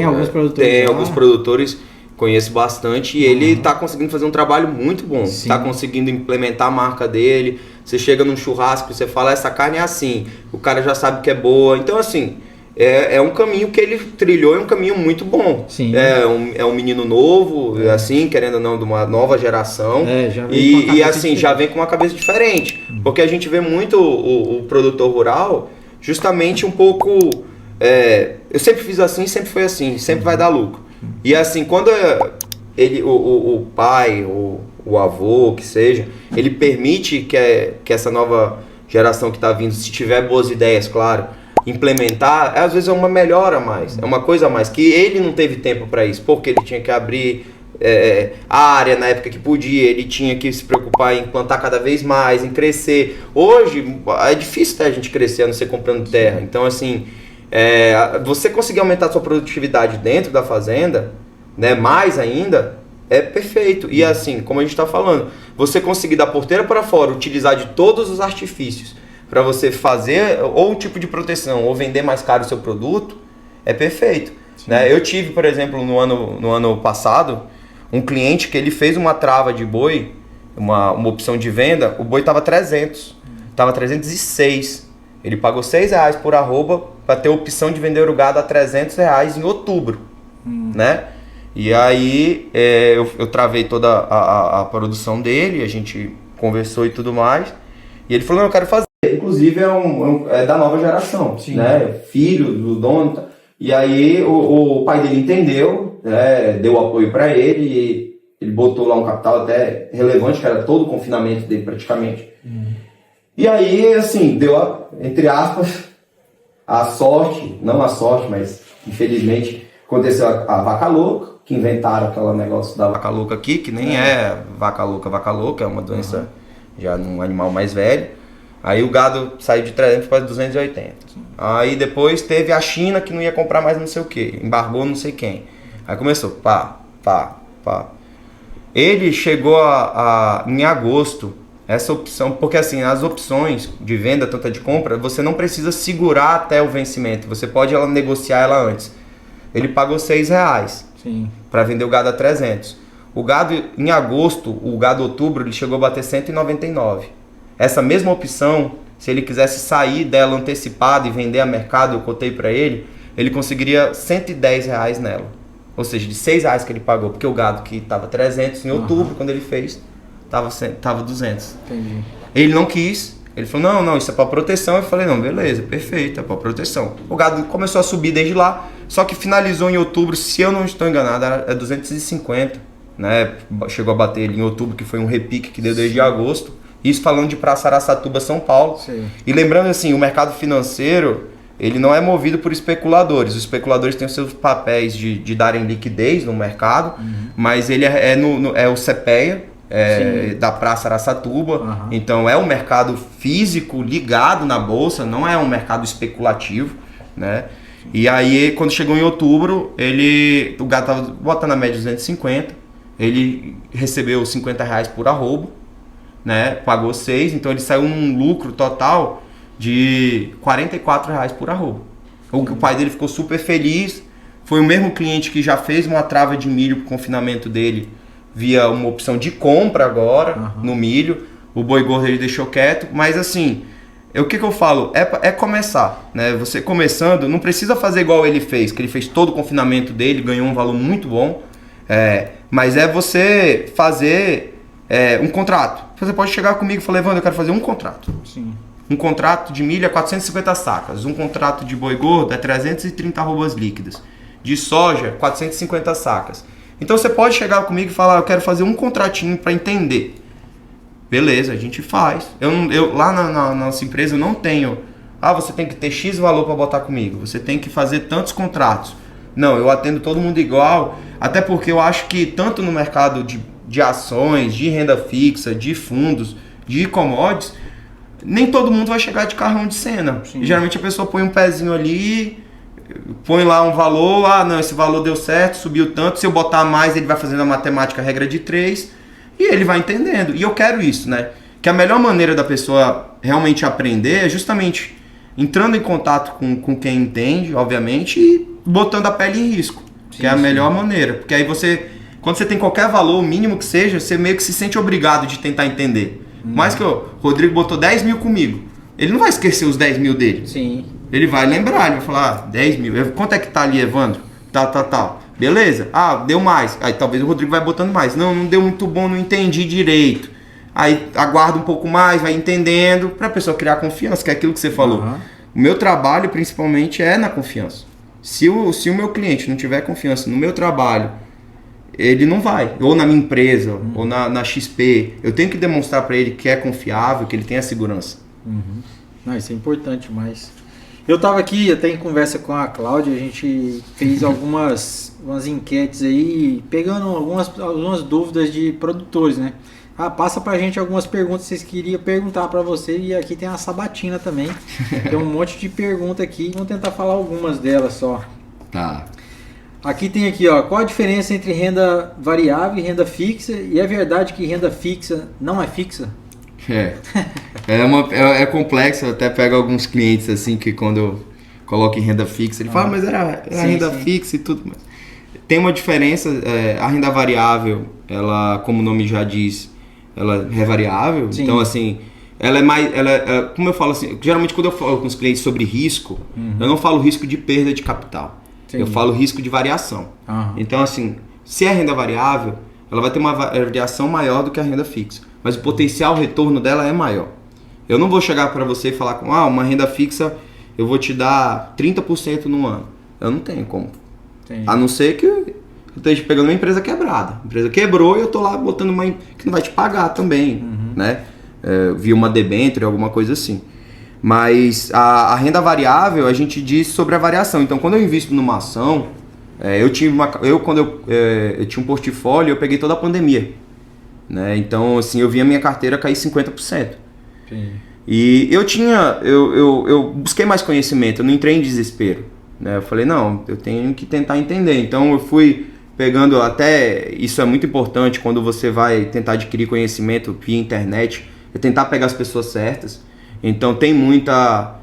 S2: alguns produtores.
S3: Tem alguns produtores, conheço bastante, e ele está conseguindo fazer um trabalho muito bom. Está conseguindo implementar a marca dele. Você chega num churrasco, você fala, essa carne é assim. O cara já sabe que é boa. Então, assim, é um caminho que ele trilhou, é um caminho muito bom. É um menino novo, assim, querendo ou não, de uma nova geração. Já vem com uma cabeça diferente. Porque a gente vê muito o produtor rural, justamente um pouco... eu sempre fiz assim, sempre foi assim, sempre vai dar lucro. E assim, quando o pai, o avô, que seja, ele permite que essa nova geração que está vindo, se tiver boas ideias, claro, implementar, às vezes é uma melhora a mais, é uma coisa a mais, que ele não teve tempo para isso, porque ele tinha que abrir a área na época que podia, ele tinha que se preocupar em plantar cada vez mais, em crescer. Hoje é difícil a gente crescer a não ser comprando terra, então assim... você conseguir aumentar a sua produtividade dentro da fazenda, né, mais ainda, é perfeito. E assim, como a gente está falando, você conseguir da porteira para fora, utilizar de todos os artifícios para você fazer ou um tipo de proteção ou vender mais caro o seu produto, é perfeito. Né? Eu tive, por exemplo, no ano passado, um cliente que ele fez uma trava de boi, uma opção de venda, o boi estava 300, estava 306. Ele pagou R$6 por arroba para ter a opção de vender o gado a R$300 em outubro, né? E aí eu travei toda a produção dele, a gente conversou e tudo mais. E ele falou, não, eu quero fazer. Inclusive é da nova geração, né? Filho do dono. E aí o pai dele entendeu, né? Deu apoio para ele e ele botou lá um capital até relevante, que era todo o confinamento dele praticamente. E aí, assim, deu, entre aspas, a sorte, não a sorte, mas infelizmente aconteceu a vaca louca, que inventaram aquele negócio da vaca louca aqui, que nem é vaca louca, é uma doença já num animal mais velho. Aí o gado saiu de 300 para 280. Aí depois teve a China que não ia comprar mais não sei o que, embargou não sei quem. Aí começou, pá. Ele chegou em agosto, essa opção, porque assim, as opções de venda, tanto a de compra, você não precisa segurar até o vencimento, você pode negociar ela antes. Ele pagou R$6 para vender o gado a 300. O gado em agosto, o gado outubro, ele chegou a bater 199. Essa mesma opção, se ele quisesse sair dela antecipada e vender a mercado, eu cotei para ele conseguiria R$110 nela. Ou seja, de R$6 que ele pagou, porque o gado que estava 300 em outubro, quando ele fez, tava 200.
S2: Entendi.
S3: Ele não quis, ele falou, não, isso é para proteção. Eu falei, não, beleza, perfeito, é para proteção. O gado começou a subir desde lá,
S1: Só que finalizou em outubro, se eu não estou enganado, é 250, né? Chegou a bater ali em outubro, que foi um repique que deu desde agosto. Isso falando de Praça Araçatuba, São Paulo.
S2: Sim.
S1: E lembrando assim, o mercado financeiro, ele não é movido por especuladores. Os especuladores têm os seus papéis de darem liquidez no mercado, mas ele é o CPEA, da Praça Araçatuba. Então é um mercado físico ligado na bolsa, não é um mercado especulativo, né? E aí, quando chegou em outubro, o gato estava botando a média 250, ele recebeu R$50 por arrobo, né? Pagou 6, então ele saiu num lucro total de R$44 por arrobo. O pai dele ficou super feliz. Foi o mesmo cliente que já fez uma trava de milho pro confinamento dele via uma opção de compra agora no milho. O boi gordo ele deixou quieto, mas assim, o que eu falo? É começar, né? Você começando, não precisa fazer igual ele fez, que ele fez todo o confinamento dele, ganhou um valor muito bom, mas é você fazer um contrato. Você pode chegar comigo e falar, Evandro, eu quero fazer um contrato.
S2: Sim.
S1: Um contrato de milho é 450 sacas, um contrato de boi gordo é 330 arrobas líquidas, de soja 450 sacas. Então você pode chegar comigo e falar, eu quero fazer um contratinho para entender. Beleza, a gente faz. Eu lá na nossa empresa eu não tenho, você tem que ter X valor para botar comigo, você tem que fazer tantos contratos. Não, eu atendo todo mundo igual, até porque eu acho que tanto no mercado de ações, de renda fixa, de fundos, de commodities, nem todo mundo vai chegar de carrão de cena. Geralmente a pessoa põe um pezinho ali, põe lá um valor, não, esse valor deu certo, subiu tanto, se eu botar mais ele vai fazendo a matemática, a regra de 3, e ele vai entendendo. E eu quero isso, né? Que a melhor maneira da pessoa realmente aprender é justamente entrando em contato com quem entende, obviamente, e botando a pele em risco, que é a melhor maneira. Porque aí quando você tem qualquer valor, o mínimo que seja, você meio que se sente obrigado de tentar entender. Mais que o Rodrigo botou 10 mil comigo, ele não vai esquecer os 10 mil dele.
S2: Sim.
S1: Ele vai lembrar, ele vai falar, 10 mil, quanto é que tá ali, Evandro? Tal. Beleza? Deu mais. Aí talvez o Rodrigo vai botando mais. Não deu muito bom, não entendi direito. Aí aguarda um pouco mais, vai entendendo, pra pessoa criar confiança, que é aquilo que você falou. O meu trabalho, principalmente, é na confiança. Se o meu cliente não tiver confiança no meu trabalho, ele não vai. Ou na minha empresa, ou na XP. Eu tenho que demonstrar para ele que é confiável, que ele tem a segurança.
S2: Não, isso é importante, mas... Eu estava aqui até em conversa com a Cláudia, a gente fez umas enquetes aí, pegando algumas dúvidas de produtores, né? Passa pra gente algumas perguntas que vocês queriam perguntar para você, e aqui tem a sabatina também. Tem um monte de pergunta aqui, vamos tentar falar algumas delas só.
S1: Tá.
S2: Aqui tem qual a diferença entre renda variável e renda fixa? E é verdade que renda fixa não é fixa?
S1: É complexo, eu até pego alguns clientes assim que quando eu coloco em renda fixa, ele fala, mas era renda fixa e tudo. Mas tem uma diferença, a renda variável, ela, como o nome já diz, ela é variável, então assim, ela é mais, como eu falo assim, geralmente quando eu falo com os clientes sobre risco, eu não falo risco de perda de capital, eu falo risco de variação. Então assim, se é renda variável, ela vai ter uma variação maior do que a renda fixa, mas o potencial retorno dela é maior. Eu não vou chegar para você e falar com uma renda fixa, eu vou te dar 30% no ano. Eu não tenho como. A não ser que eu esteja pegando uma empresa quebrada. A empresa quebrou e eu tô lá botando uma que não vai te pagar também, né? Via uma debênture, alguma coisa assim. Mas a renda variável, a gente diz sobre a variação. Então, quando eu invisto numa ação, eu tinha um portfólio, eu peguei toda a pandemia, né? Então, assim, eu vi a minha carteira cair 50%. Sim. E eu busquei mais conhecimento, eu não entrei em desespero, né? Eu falei, não, eu tenho que tentar entender. Então, eu fui pegando até, isso é muito importante quando você vai tentar adquirir conhecimento via internet, é tentar pegar as pessoas certas. Então, tem muita,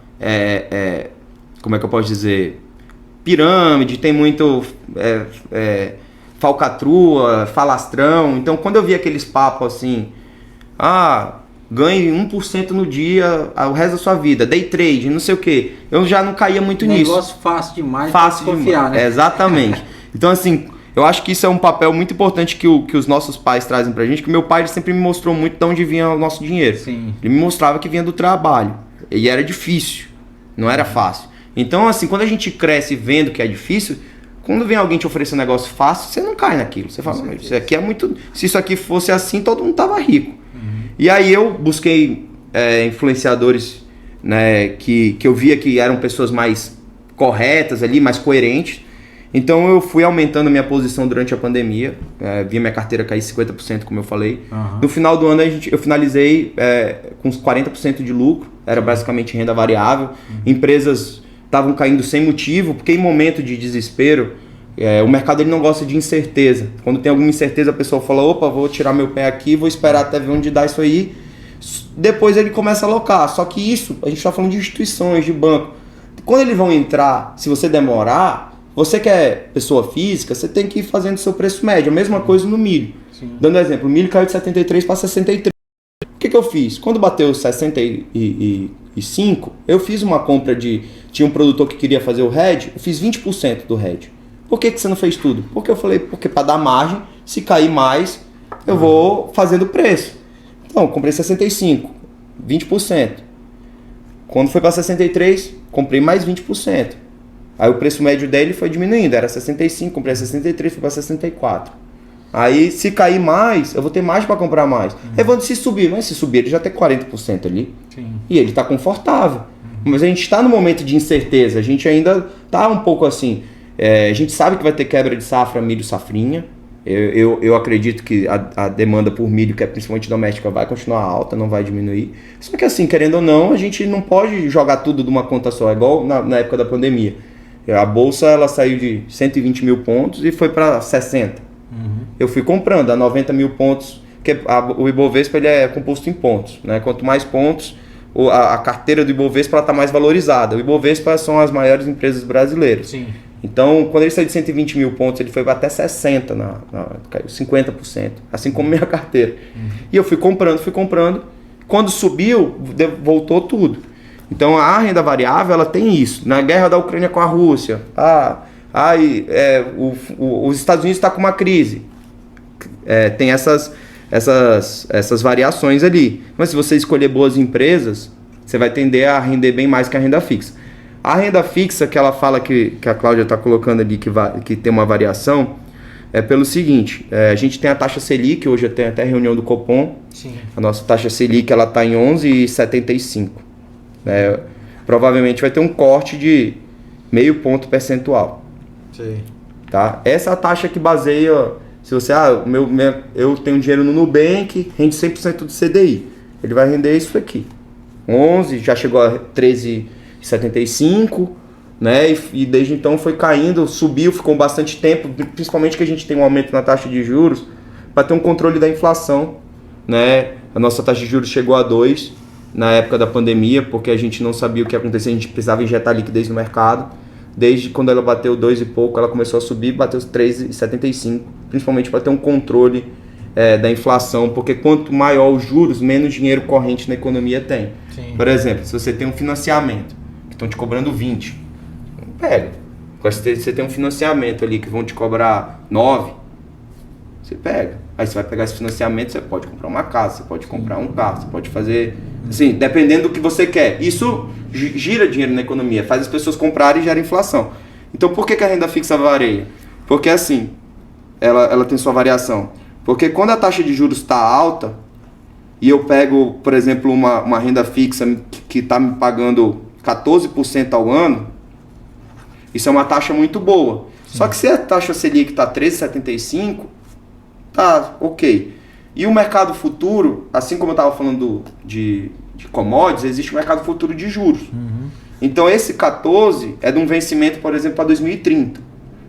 S1: como é que eu posso dizer, pirâmide, tem muito falcatrua, falastrão. Então, quando eu vi aqueles papos assim, ganhe 1% no dia o resto da sua vida, day trade, não sei o que, eu já não caía muito nisso.
S2: Negócio fácil demais para confiar, né?
S1: Exatamente. Então, assim, eu acho que isso é um papel muito importante que os nossos pais trazem pra gente, que meu pai ele sempre me mostrou muito de onde vinha o nosso dinheiro.
S2: Sim.
S1: Ele me mostrava que vinha do trabalho, e era difícil, não era fácil. Então, assim, quando a gente cresce vendo que é difícil, quando vem alguém te oferecer um negócio fácil, você não cai naquilo. Você fala, isso aqui é muito... Se isso aqui fosse assim, todo mundo tava rico. E aí eu busquei influenciadores, né, que eu via que eram pessoas mais corretas ali, mais coerentes. Então eu fui aumentando a minha posição durante a pandemia, vi minha carteira cair 50%, como eu falei. No final do ano eu finalizei com uns 40% de lucro, era basicamente renda variável. Empresas estavam caindo sem motivo, porque em momento de desespero, o mercado ele não gosta de incerteza. Quando tem alguma incerteza, a pessoa fala, opa, vou tirar meu pé aqui, vou esperar até ver onde dá isso aí. Depois ele começa a alocar. Só que isso, a gente está falando de instituições, de banco. Quando eles vão entrar, se você demorar, você que é pessoa física, você tem que ir fazendo seu preço médio. A mesma coisa no milho. Sim. Dando um exemplo, o milho caiu de 73 para 63. O que eu fiz? Quando bateu 65, eu fiz uma compra de... Tinha um produtor que queria fazer o hedge, eu fiz 20% do hedge. Por que você não fez tudo? Porque eu falei, porque para dar margem, se cair mais, eu vou fazendo preço. Então, eu comprei 65, 20%. Quando foi para 63, comprei mais 20%. Aí o preço médio dele foi diminuindo, era 65, comprei 63, foi para 64. Aí se cair mais, eu vou ter mais para comprar mais. Aí vou se subir, mas se subir ele já tem 40% ali. Sim. E ele está confortável. Mas a gente está no momento de incerteza, a gente ainda está um pouco assim. A gente sabe que vai ter quebra de safra, milho safrinha. Eu acredito que a demanda por milho, que é principalmente doméstica, vai continuar alta, não vai diminuir. Só que assim, querendo ou não, a gente não pode jogar tudo de uma conta só, igual na época da pandemia. A bolsa ela saiu de 120 mil pontos e foi para 60. Eu fui comprando a 90 mil pontos, porque o Ibovespa ele é composto em pontos, né? Quanto mais pontos, a carteira do Ibovespa está mais valorizada. O Ibovespa são as maiores empresas brasileiras. Sim. Então, quando ele saiu de 120 mil pontos, ele foi até 60, caiu 50%, assim como minha carteira. E eu fui comprando. Quando subiu, voltou tudo. Então, a renda variável, ela tem isso. Na guerra da Ucrânia com a Rússia, os Estados Unidos estão com uma crise. Tem essas variações ali. Mas se você escolher boas empresas, você vai tender a render bem mais que a renda fixa. A renda fixa, que ela fala que a Cláudia está colocando ali, que tem uma variação, é pelo seguinte, a gente tem a taxa Selic, hoje tem até reunião do Copom. Sim. A nossa taxa Selic está em 11,75. Provavelmente vai ter um corte de meio ponto percentual. Sim. Tá? Essa é a taxa que baseia, se você, eu tenho dinheiro no Nubank, rende 100% do CDI. Ele vai render isso aqui. 11, já chegou a 13,75, né? E desde então foi caindo, subiu, ficou bastante tempo, principalmente que a gente tem um aumento na taxa de juros, para ter um controle da inflação, né? A nossa taxa de juros chegou a 2 na época da pandemia, porque a gente não sabia o que ia acontecer, a gente precisava injetar liquidez no mercado. Desde quando ela bateu 2 e pouco, ela começou a subir, bateu 3,75, principalmente para ter um controle da inflação, porque quanto maior os juros, menos dinheiro corrente na economia tem. Sim. Por exemplo, se você tem um financiamento, que estão te cobrando 20, pega. Você tem um financiamento ali que vão te cobrar 9, você pega. Aí você vai pegar esse financiamento, você pode comprar uma casa, você pode comprar um carro, você pode fazer... Assim, dependendo do que você quer. Isso gira dinheiro na economia, faz as pessoas comprarem e gera inflação. Então por que a renda fixa varia? Porque assim, ela tem sua variação. Porque quando a taxa de juros está alta, e eu pego, por exemplo, uma renda fixa que está me pagando 14% ao ano, isso é uma taxa muito boa. Sim. Só que se a taxa Selic está 13,75, tá ok. E o mercado futuro, assim como eu estava falando de commodities, existe o mercado futuro de juros. Então esse 14 é de um vencimento, por exemplo, para 2030.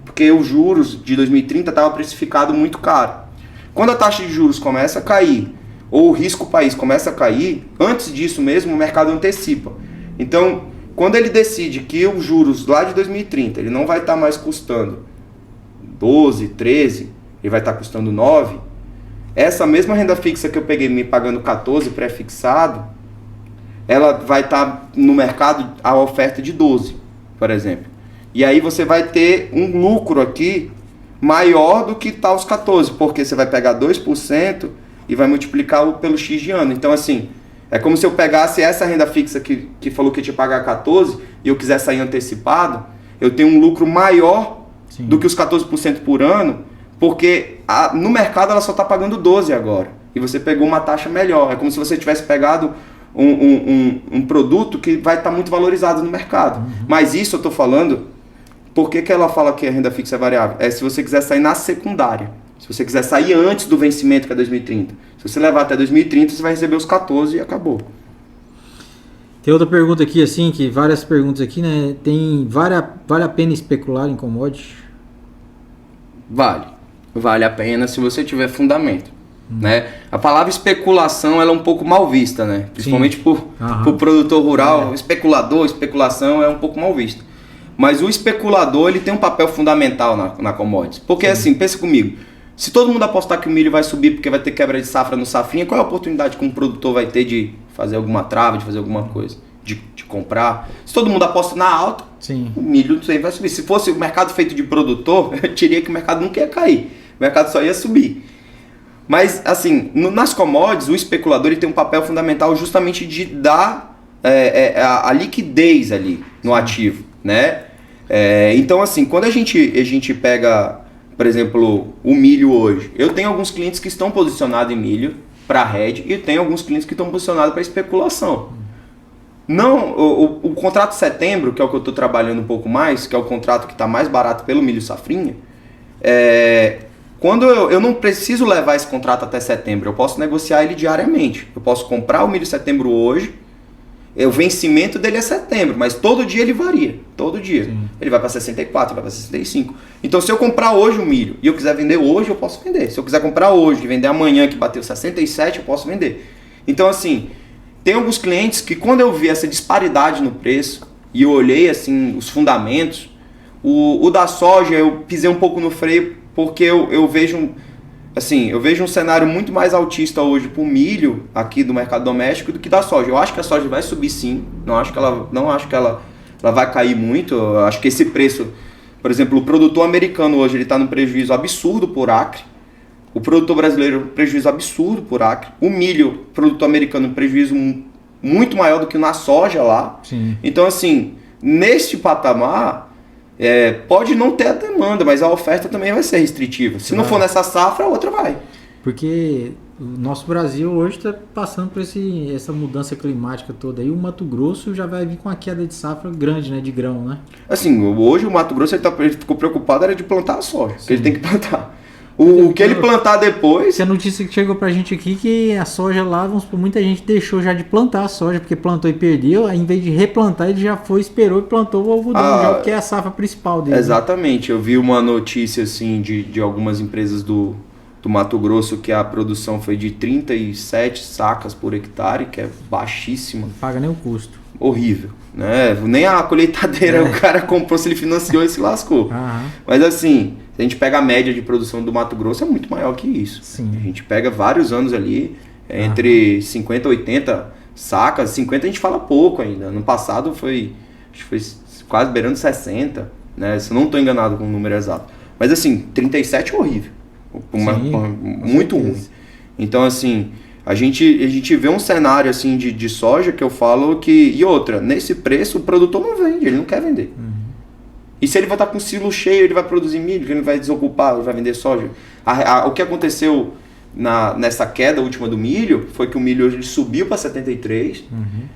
S1: Porque os juros de 2030 estavam precificados muito caro. Quando a taxa de juros começa a cair, ou o risco país começa a cair, antes disso mesmo o mercado antecipa. Então, quando ele decide que os juros lá de 2030, ele não vai estar mais custando 12, 13, ele vai estar custando 9, essa mesma renda fixa que eu peguei me pagando 14 pré-fixado, ela vai estar no mercado a oferta de 12, por exemplo. E aí você vai ter um lucro aqui maior do que tá os 14, porque você vai pegar 2% e vai multiplicar pelo X de ano. Então assim, É como se eu pegasse essa renda fixa que falou que ia te pagar 14 e eu quiser sair antecipado, eu tenho um lucro maior do que os 14% por ano, porque no mercado ela só está pagando 12 agora. E você pegou uma taxa melhor. É como se você tivesse pegado um produto que vai estar muito valorizado no mercado. Mas isso eu estou falando, por que ela fala que a renda fixa é variável? É se você quiser sair na secundária. Se você quiser sair antes do vencimento, que é 2030. Se você levar até 2030, você vai receber os 14 e acabou.
S2: Tem outra pergunta aqui, assim, que várias perguntas aqui, né? Vale a pena especular em commodities?
S1: Vale a pena se você tiver fundamento. Né? A palavra especulação ela é um pouco mal vista, né? Principalmente por produtor rural. Especulação é um pouco mal vista. Mas o especulador ele tem um papel fundamental na commodities. Porque assim, pensa comigo, se todo mundo apostar que o milho vai subir porque vai ter quebra de safra no safrinha, qual é a oportunidade que um produtor vai ter de fazer alguma trava, de fazer alguma coisa, de comprar? Se todo mundo aposta na alta, o milho sempre vai subir. Se fosse o mercado feito de produtor, eu diria que o mercado nunca ia cair, o mercado só ia subir. Mas assim, nas commodities, o especulador ele tem um papel fundamental justamente de dar a liquidez ali no ativo, né? Então assim, quando a gente pega, por exemplo, o milho hoje, eu tenho alguns clientes que estão posicionados em milho para hedge e tenho alguns clientes que estão posicionados para especulação. Não, o contrato de setembro, que é o que eu estou trabalhando um pouco mais, que é o contrato que está mais barato pelo milho safrinha, quando eu não preciso levar esse contrato até setembro, eu posso negociar ele diariamente. Eu posso comprar o milho setembro hoje, o vencimento dele é setembro, mas todo dia ele varia. Todo dia. Sim. Ele vai para 64, vai para 65. Então se eu comprar hoje o milho e eu quiser vender hoje, eu posso vender. Se eu quiser comprar hoje e vender amanhã que bateu 67, eu posso vender. Então assim, tem alguns clientes que quando eu vi essa disparidade no preço e eu olhei assim os fundamentos, o da soja eu pisei um pouco no freio porque eu vejo um cenário muito mais altista hoje para o milho aqui do mercado doméstico do que da soja. Eu acho que a soja vai subir sim, não acho que ela vai cair muito. Eu acho que esse preço, por exemplo, o produtor americano hoje ele está num prejuízo absurdo por acre, o produtor brasileiro prejuízo absurdo por acre, o milho, produtor americano, prejuízo muito maior do que na soja lá. Sim. Então assim, neste patamar, pode não ter a demanda, mas a oferta também vai ser restritiva. Se não for nessa safra, a outra vai.
S2: Porque o nosso Brasil hoje está passando por essa mudança climática toda aí. O Mato Grosso já vai vir com a queda de safra grande, né, de grão, né?
S1: Assim, hoje o Mato Grosso ele ficou preocupado era de plantar a soja, que ele tem que plantar. O que ele plantar depois...
S2: Essa notícia que chegou pra gente aqui que a soja lá, vamos supor, muita gente deixou já de plantar a soja, porque plantou e perdeu, aí em vez de replantar, ele já foi, esperou e plantou o algodão, já que é a safra principal dele.
S1: Exatamente, né? Eu vi uma notícia assim de algumas empresas do Mato Grosso que a produção foi de 37 sacas por hectare, que é baixíssima.
S2: Não paga nem o custo.
S1: Horrível, né? Nem a colheitadeira o cara comprou, se ele financiou e se lascou. Mas assim... Se a gente pega a média de produção do Mato Grosso, é muito maior que isso. Sim. A gente pega vários anos ali, entre 50 e 80 sacas. 50 a gente fala pouco ainda. Ano passado acho que foi quase beirando 60, né? Se eu não estou enganado com o número exato. Mas assim, 37 é horrível. Muito ruim. Então assim, a gente vê um cenário assim de soja que eu falo que... E outra, nesse preço o produtor não vende, ele não quer vender. E se ele vai estar com o silo cheio, ele vai produzir milho, ele não vai desocupar, ele vai vender soja. O que aconteceu nessa queda última do milho foi que o milho hoje subiu para 73,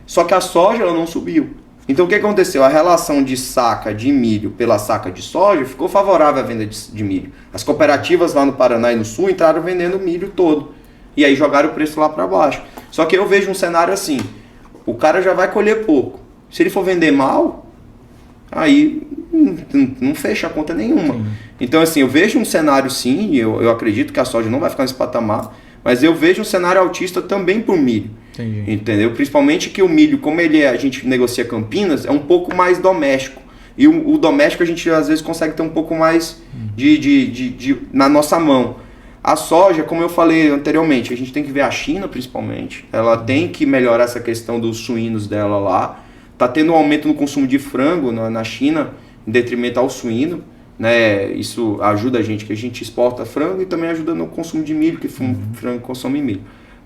S1: só que a soja ela não subiu. Então o que aconteceu? A relação de saca de milho pela saca de soja ficou favorável à venda de milho. As cooperativas lá no Paraná e no Sul entraram vendendo o milho todo. E aí jogaram o preço lá para baixo. Só que eu vejo um cenário assim, o cara já vai colher pouco. Se ele for vender mal, aí... não fecha a conta nenhuma. Sim. Então assim, eu vejo um cenário sim, eu acredito que a soja não vai ficar nesse patamar, mas eu vejo um cenário altista também por milho. Entendi. Entendeu? Principalmente que o milho, como a gente negocia Campinas, é um pouco mais doméstico. E o doméstico a gente às vezes consegue ter um pouco mais na nossa mão. A soja, como eu falei anteriormente, a gente tem que ver a China principalmente. Ela tem que melhorar essa questão dos suínos dela lá. Tá tendo um aumento no consumo de frango na China, em detrimento ao suíno, né? Isso ajuda a gente, que a gente exporta frango e também ajuda no consumo de milho, que frango consome milho.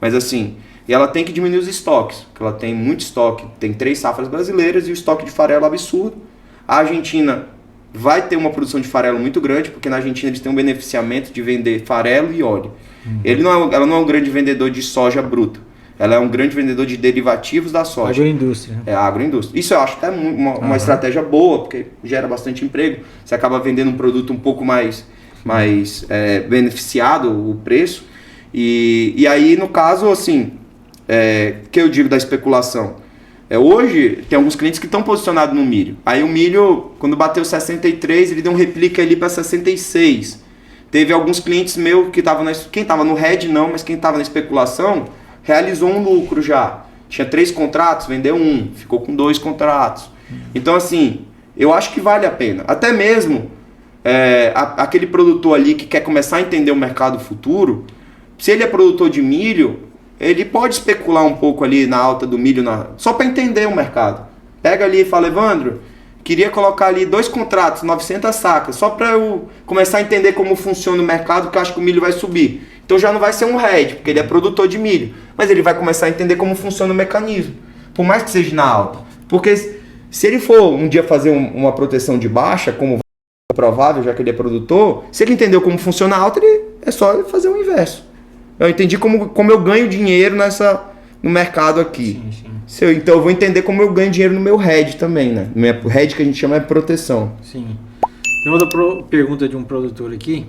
S1: Mas assim, e ela tem que diminuir os estoques, porque ela tem muito estoque, tem 3 safras brasileiras e o estoque de farelo é absurdo. A Argentina vai ter uma produção de farelo muito grande, porque na Argentina eles têm um beneficiamento de vender farelo e óleo. Ela não é um grande vendedor de soja bruta. Ela é um grande vendedor de derivativos da soja.
S2: Agroindústria.
S1: É a agroindústria. Isso eu acho que é uma estratégia boa, porque gera bastante emprego. Você acaba vendendo um produto um pouco mais beneficiado, o preço. E aí, no caso, assim, que eu digo da especulação. Hoje, tem alguns clientes que estão posicionados no milho. Aí o milho, quando bateu 63, ele deu um replique ali para 66. Teve alguns clientes meus que estavam quem estava no hedge não, mas quem estava na especulação realizou um lucro já. Tinha 3 contratos, vendeu 1, ficou com 2 contratos. Então assim, eu acho que vale a pena. Até mesmo aquele produtor ali que quer começar a entender o mercado futuro, se ele é produtor de milho, ele pode especular um pouco ali na alta do milho, só para entender o mercado. Pega ali e fala, Evandro, queria colocar ali 2 contratos, 900 sacas, só para eu começar a entender como funciona o mercado, que eu acho que o milho vai subir. Então já não vai ser um hedge, porque ele é produtor de milho, mas ele vai começar a entender como funciona o mecanismo, por mais que seja na alta. Porque se ele for um dia fazer uma proteção de baixa, como é provável, já que ele é produtor, se ele entendeu como funciona a alta, é só fazer o inverso. Eu entendi como eu ganho dinheiro no mercado aqui. Sim. Então eu vou entender como eu ganho dinheiro no meu hedge também, né? O hedge que a gente chama é proteção.
S2: Sim. Tem outra pergunta de um produtor aqui.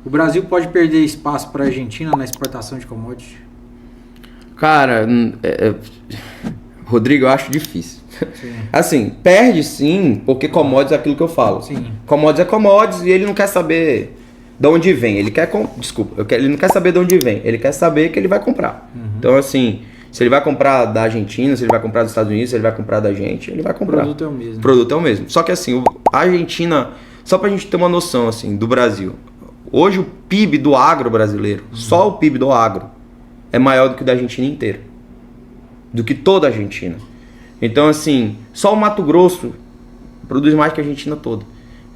S2: O Brasil pode perder espaço para a Argentina na exportação de commodities?
S1: Cara, Rodrigo, eu acho difícil.
S2: Sim.
S1: Assim, perde sim, porque commodities é aquilo que eu falo.
S2: Sim.
S1: Commodities é commodities e ele não quer saber de onde vem. Ele não quer saber de onde vem. Ele quer saber que ele vai comprar. Então, assim, se ele vai comprar da Argentina, se ele vai comprar dos Estados Unidos, se ele vai comprar da gente, ele vai comprar.
S2: O produto é o mesmo.
S1: O produto é o mesmo. Só que assim, a Argentina, só pra gente ter uma noção assim, do Brasil. Hoje o PIB do agro brasileiro, só o PIB do agro, é maior do que o da Argentina inteira. Do que toda a Argentina. Então assim, só o Mato Grosso produz mais que a Argentina toda.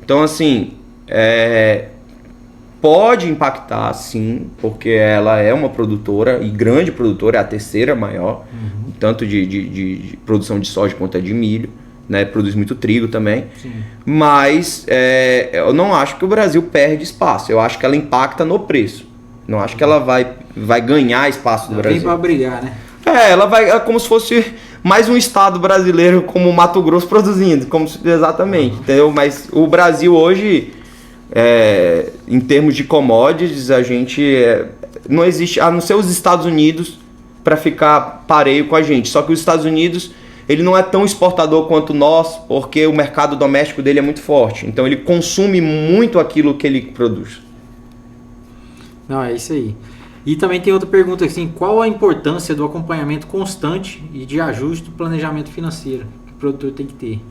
S1: Então assim, pode impactar sim, porque ela é uma produtora e grande produtora, é a terceira maior, tanto de produção de soja quanto a de milho, né? Produz muito trigo também. Sim. Mas eu não acho que o Brasil perde espaço, eu acho que ela impacta no preço. Não acho que ela vai ganhar espaço do Brasil.
S2: Vem para brigar, né?
S1: Ela vai, é como se fosse mais um estado brasileiro como o Mato Grosso produzindo, exatamente, entendeu? Mas o Brasil hoje, em termos de commodities, a gente não existe, a não ser os Estados Unidos para ficar pareio com a gente. Só que os Estados Unidos, ele não é tão exportador quanto nós, porque o mercado doméstico dele é muito forte. Então ele consome muito aquilo que ele produz.
S2: Não, é isso aí. E também tem outra pergunta assim, qual a importância do acompanhamento constante e de ajuste do planejamento financeiro que o produtor tem que ter?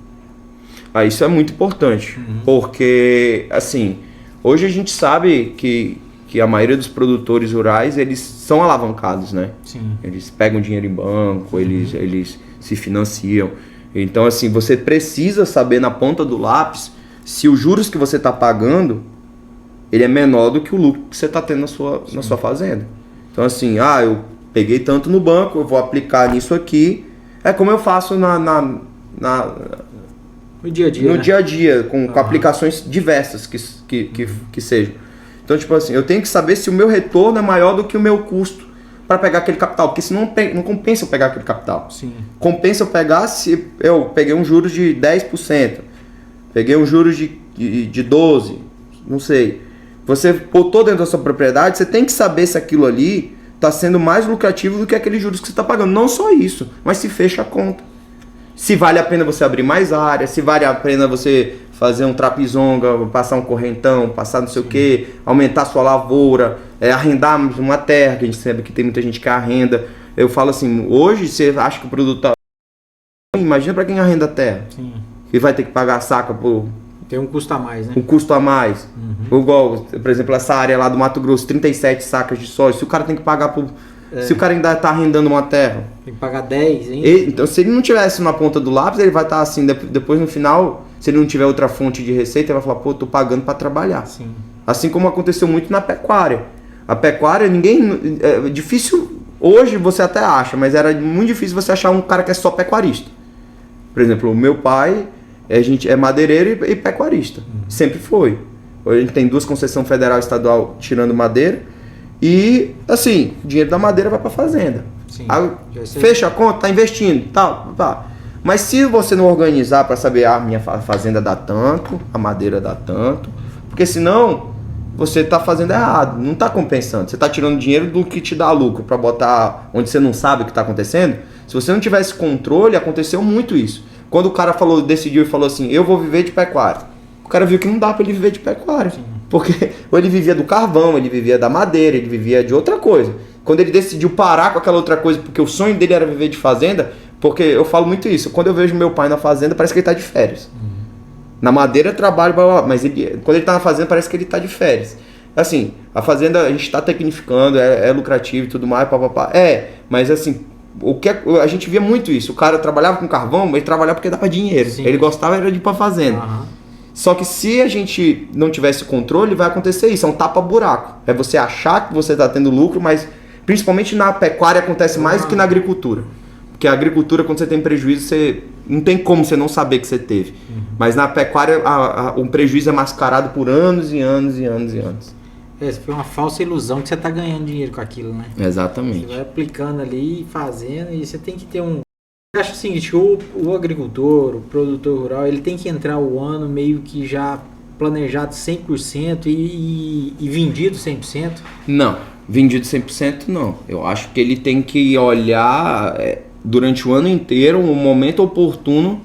S1: Isso é muito importante, porque assim, hoje a gente sabe que a maioria dos produtores rurais, eles são alavancados, né?
S2: Sim.
S1: Eles pegam dinheiro em banco, eles se financiam. Então assim, você precisa saber na ponta do lápis se os juros que você está pagando, ele é menor do que o lucro que você está tendo na sua fazenda. Então assim, eu peguei tanto no banco, eu vou aplicar nisso aqui. É como eu faço no dia a dia,
S2: né?
S1: Dia a dia, com aplicações diversas que sejam. Então, tipo assim, eu tenho que saber se o meu retorno é maior do que o meu custo para pegar aquele capital, porque senão não compensa eu pegar aquele capital.
S2: Sim.
S1: Compensa eu pegar se eu peguei um juros de 10%, peguei um juros de 12%, não sei. Você botou dentro da sua propriedade, você tem que saber se aquilo ali está sendo mais lucrativo do que aqueles juros que você está pagando. Não só isso, mas se fecha a conta. Se vale a pena você abrir mais área, se vale a pena você fazer um trapizonga, passar um correntão, passar não sei o que, aumentar a sua lavoura, arrendar uma terra, que a gente sabe que tem muita gente que arrenda. Eu falo assim, hoje você acha que o produto tá... Imagina para quem arrenda terra.
S2: Sim.
S1: Que vai ter que pagar a saca por...
S2: Tem um custo a mais, né?
S1: Um custo a mais. Igual, por exemplo, essa área lá do Mato Grosso, 37 sacas de soja. Se o cara tem que pagar por... Se o cara ainda tá arrendando uma terra...
S2: Tem que pagar 10, hein?
S1: Então, se ele não tivesse na ponta do lápis, ele vai estar assim, depois no final, se ele não tiver outra fonte de receita, ele vai falar, tô pagando para trabalhar. Sim. Assim como aconteceu muito na pecuária. A pecuária, é difícil Hoje você até acha, mas era muito difícil você achar um cara que é só pecuarista. Por exemplo, o meu pai, a gente é madeireiro e pecuarista. Sempre foi. Hoje a gente tem 2 concessões federal e estadual tirando madeira. E, assim, o dinheiro da madeira vai para fazenda.
S2: Sim,
S1: Aí, fecha a conta, tá investindo, tal, tá. Mas se você não organizar para saber, minha fazenda dá tanto, a madeira dá tanto, porque senão você tá fazendo errado, não tá compensando. Você tá tirando dinheiro do que te dá lucro para botar onde você não sabe o que tá acontecendo. Se você não tiver esse controle, aconteceu muito isso. Quando o cara decidiu e falou assim, eu vou viver de pecuária. O cara viu que não dá para ele viver de pecuária. Sim. Porque ou ele vivia do carvão, ele vivia da madeira, ele vivia de outra coisa. Quando ele decidiu parar com aquela outra coisa, porque o sonho dele era viver de fazenda, porque eu falo muito isso, quando eu vejo meu pai na fazenda, parece que ele tá de férias. Na madeira trabalho, mas quando ele tá na fazenda, parece que ele tá de férias. Assim, a fazenda a gente tá tecnificando, é lucrativo e tudo mais, papapá. Mas assim, a gente via muito isso. O cara trabalhava com carvão, mas ele trabalhava porque dava dinheiro. Sim. Ele gostava era de ir pra fazenda. Só que se a gente não tivesse controle, vai acontecer isso, é um tapa-buraco. É você achar que você tá tendo lucro, mas principalmente na pecuária acontece mais do que na agricultura. Porque a agricultura, quando você tem prejuízo, você não tem como você não saber que você teve. Mas na pecuária, um prejuízo é mascarado por anos e anos e anos e anos.
S2: Foi uma falsa ilusão que você está ganhando dinheiro com aquilo, né?
S1: Exatamente.
S2: Você vai aplicando ali, fazendo, e você tem que ter um... Eu acho o seguinte, o agricultor, o produtor rural, ele tem que entrar o ano meio que já planejado 100% e vendido 100%?
S1: Não, vendido 100% não. Eu acho que ele tem que olhar durante o ano inteiro, um momento oportuno